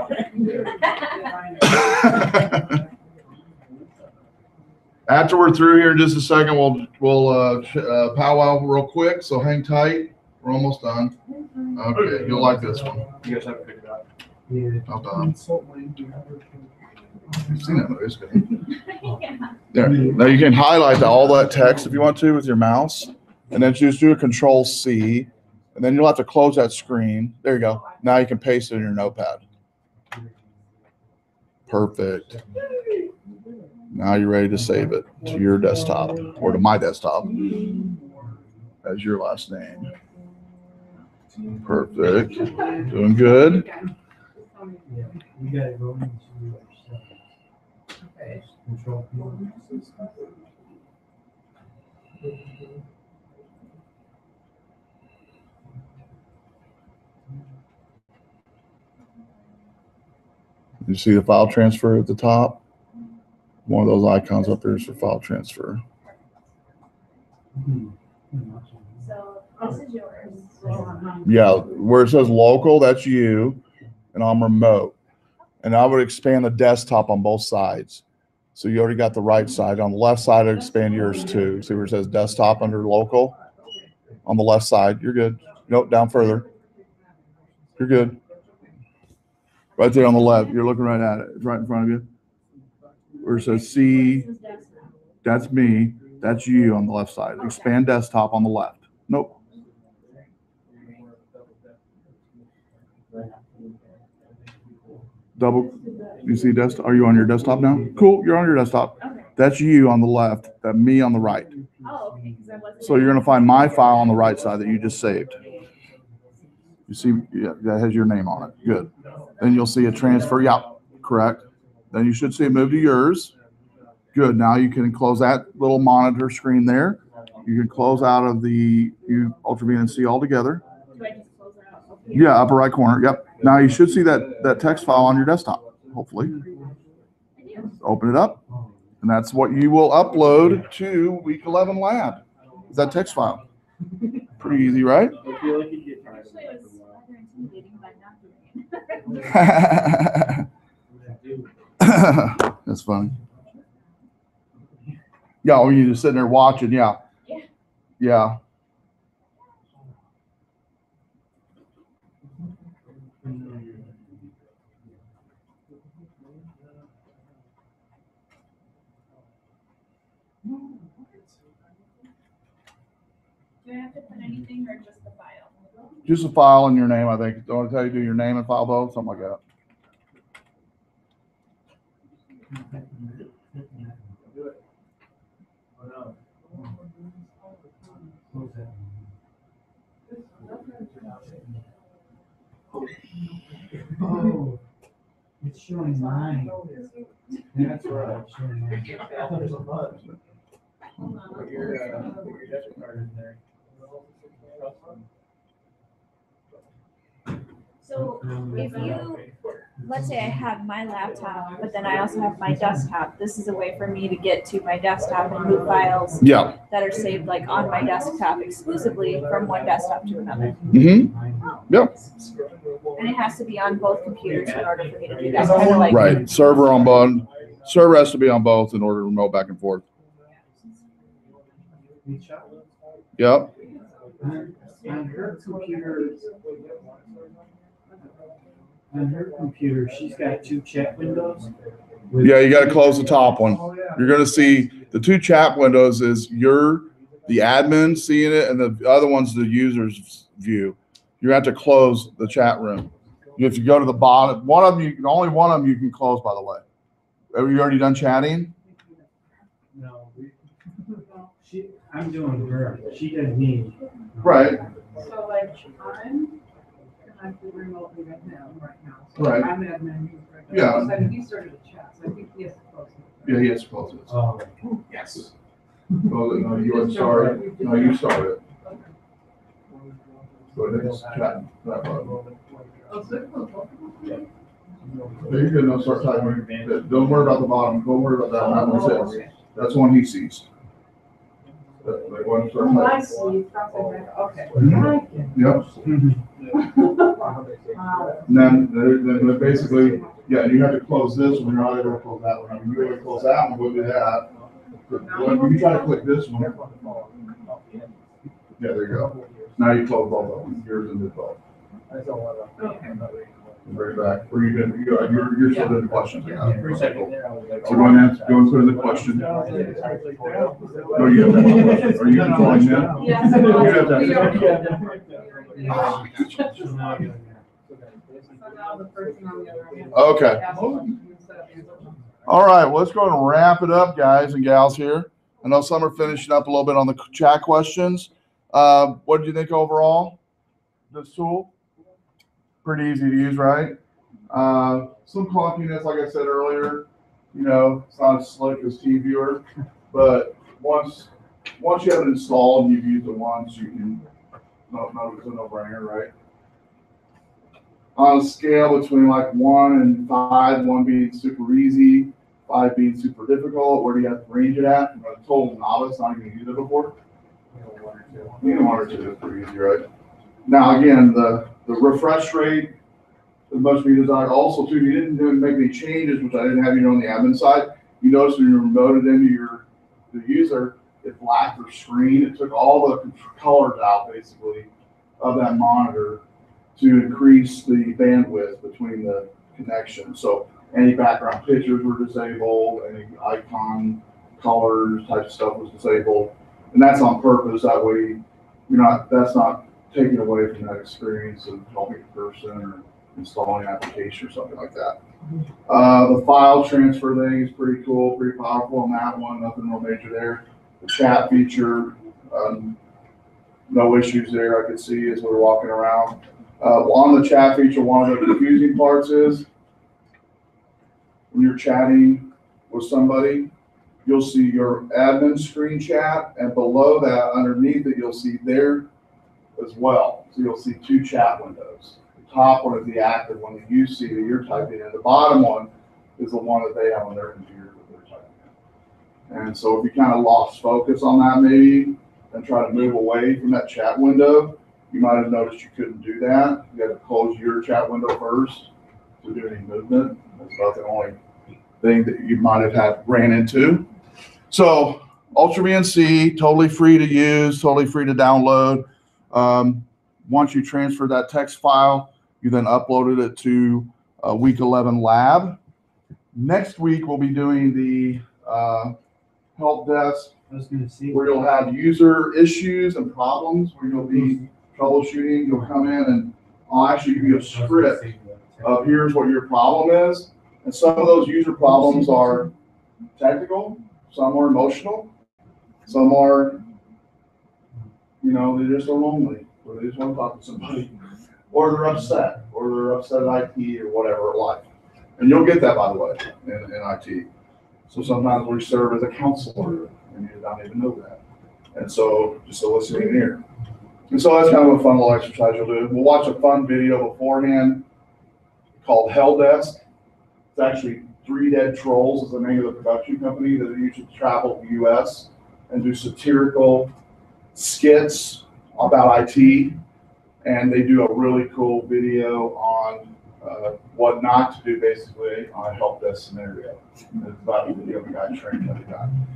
out? After we're through here in just a second, we'll powwow real quick. So hang tight. We're almost done. Okay, you'll like this one. You guys haven't figured it out? Yeah. Well done. You've seen that movie, it's good. Yeah. There. Now you can highlight all that text if you want to with your mouse, and then just do a Control C, and then you'll have to close that screen. There you go. Now you can paste it in your notepad. Perfect. Now you're ready to save it to your desktop or to my desktop as your last name. Perfect. Doing good. Yeah, you gotta go into your settings. Control P. You see the file transfer at the top? One of those icons up there is for file transfer. So this is yours. Yeah, where it says local, that's you, and I'm remote. And I would expand the desktop on both sides. So you already got the right side. On the left side, I'd expand yours too. See where it says desktop under local? On the left side, you're good. Nope, down further. You're good. Right there on the left, you're looking right at it. It's right in front of you. Where it says C, that's me, that's you on the left side. Expand desktop on the left. Nope. Double, you see desktop? Are you on your desktop now? Cool, you're on your desktop. Okay. That's you on the left, that me on the right. Oh, okay. 'Cause I wasn't. So you're gonna find my file on the right side that you just saved. You see, yeah, that has your name on it. Good. Then you'll see a transfer. Yeah, correct. Then you should see it move to yours. Good. Now you can close that little monitor screen there. You can close out of the Ultra VNC altogether. Do I just close it out? Okay. Yeah, upper right corner. Yep. Now you should see that text file on your desktop, hopefully. Open it up. And that's what you will upload to week 11 lab. Is that text file? Pretty easy, right? Actually, it was rather intimidating by not doing it. That's funny. Yeah, or you just sitting there watching. Yeah. Yeah. Yeah. Do I have to put anything or just the file? Just a file and your name, I think. Don't I tell you to do your name and file both? Something like that. Oh, it's showing mine. That's right. It's showing mine. There's a bunch. Put your debit card in there. So if you, let's say I have my laptop, but then I also have my desktop, this is a way for me to get to my desktop and move files Yeah. that are saved like on my desktop exclusively from one desktop to another. Mm-hmm. Yep. And it has to be on both computers in order for me to do that. Kind of like Right. Server on both. Server has to be on both in order to remote back and forth. Yep. On her computer, she's got two chat windows. Yeah, you got to close the top one. You're going to see the two chat windows is the admin seeing it, and the other one's the user's view. You have to close the chat room. You have to go to the bottom. One of them, only one of them you can close, by the way. Have you already done chatting? No, I'm doing her. She does me. Right. So like, I'm connected remotely with him right now. So Right. I'm admin. He's right now. Yeah. So I mean, he started a chat, so I think he has to close it. Yeah, he has to close it. Oh, Yes. Well, no, you wouldn't start it. No, you start it. Go ahead and chat that button. Oh, so it goes both of them? There you go, no, start typing. Don't worry about the bottom, don't worry about that, that one's it. That's one he sees. That one, start Oh, I typing. see. That's okay. Yep, Wow. and then basically, yeah, you have to close this one, you're not able to close that one. I mean, you gotta close that one, go do that. But when you try to click this one, yeah, there you go. Now you close both of them, yours and this both. Okay. Bring it back, or you did, you're still doing the questions. For a second there, I was like. So go and put in the question. No, you have to, are you controlling them? Yes. You have to. We are. Ah, So now the person on the other end. Okay. Ask questions instead of answering. All right, well, let's go and wrap it up, guys and gals here. I know some are finishing up a little bit on the chat questions. What did you think overall? This tool? Pretty easy to use, right? Some clunkiness, like I said earlier. You know, it's not as slick as TeamViewer, but once you have it installed and you've used it once, you can know it's a no-brainer, right? On a scale between like 1 and 5, 1 being super easy, 5 being super difficult, where do you have to range it at? I'm a total novice, not even used it before. You know, 1 or 2 is pretty easy, right? Now again, the refresh rate is much be desired. Also, too, you didn't make any changes, which I didn't have you on the admin side. You notice when you remoted into the user, it blacked their screen. It took all the colors out basically of that monitor to increase the bandwidth between the connection. So any background pictures were disabled, any icon colors type of stuff was disabled. And that's on purpose. That way that's not taken away from that experience of helping a person or installing an application or something like that. The file transfer thing is pretty cool, pretty powerful on that one. Nothing real major there. The chat feature, no issues there I could see as we're walking around. On the chat feature, one of the confusing parts is when you're chatting with somebody, you'll see your admin screen chat, and below that, underneath it, you'll see there as well. So you'll see 2 chat windows. The top one is the active one that you see that you're typing in. The bottom one is the one that they have on their computer that they're typing in. And so if you kind of lost focus on that maybe and try to move away from that chat window, you might have noticed you couldn't do that. You had to close your chat window first to do any movement. That's about the only thing that you might have ran into. So Ultra VNC, totally free to use, totally free to download. Once you transfer that text file, you then uploaded it to week 11 lab. Next week, we'll be doing the help desk I was gonna see. where you'll have user issues and problems where you'll be troubleshooting. You'll come in and I'll actually give you a script of here's what your problem is. And some of those user problems are technical, some are emotional, some are, they just are lonely, or they just want to talk to somebody, or they're upset at IT or whatever in life. And you'll get that, by the way, in IT. So sometimes we serve as a counselor, and you don't even know that. And so just a listening ear. And so that's kind of a fun little exercise you'll do. We'll watch a fun video beforehand called Hell Desk. It's actually 3 Dead Trolls is the name of the production company that usually travel to the US and do satirical skits about IT. And they do a really cool video on what not to do basically on a help desk scenario. It's about a video of a guy training every time.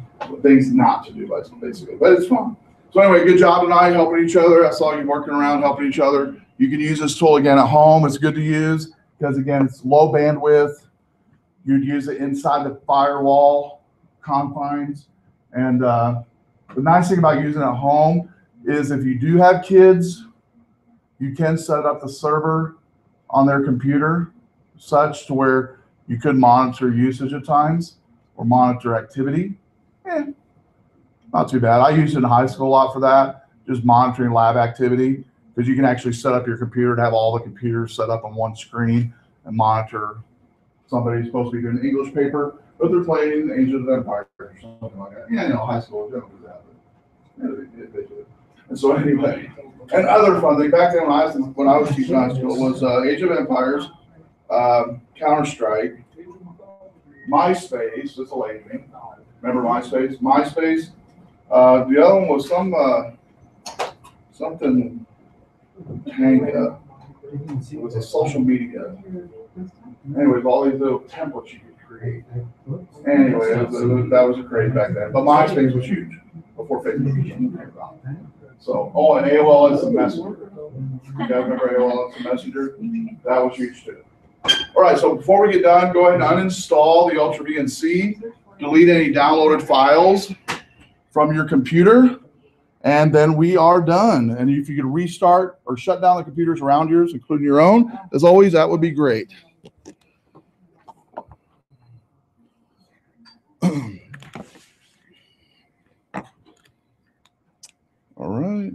Things not to do basically, but it's fun. So anyway, good job tonight helping each other. I saw you working around helping each other. You can use this tool again at home. It's good to use because again, it's low bandwidth. You'd use it inside the firewall confines. And the nice thing about using it at home is if you do have kids, you can set up the server on their computer such to where you could monitor usage at times or monitor activity. Not too bad. I used it in high school a lot for that, just monitoring lab activity because you can actually set up your computer to have all the computers set up on one screen and monitor. Somebody's supposed to be doing English paper, but they're playing Age of Empires or something like that. Yeah, you know, high school, they don't do that. But they do. And so anyway, and other fun thing back then when I was teaching high school was Age of Empires, Counter-Strike, MySpace was a late thing. Remember MySpace? MySpace. The other one was something Tanka. It was a social media. Anyways, all these little templates you could create. Anyway, that was great back then. But MySpace was huge before Facebook came about. So, and AOL Instant Messenger. You guys remember AOL Instant Messenger? That was huge too. All right, so before we get done, go ahead and uninstall the Ultra VNC, delete any downloaded files from your computer, and then we are done. And if you could restart or shut down the computers around yours, including your own, as always, that would be great. All right.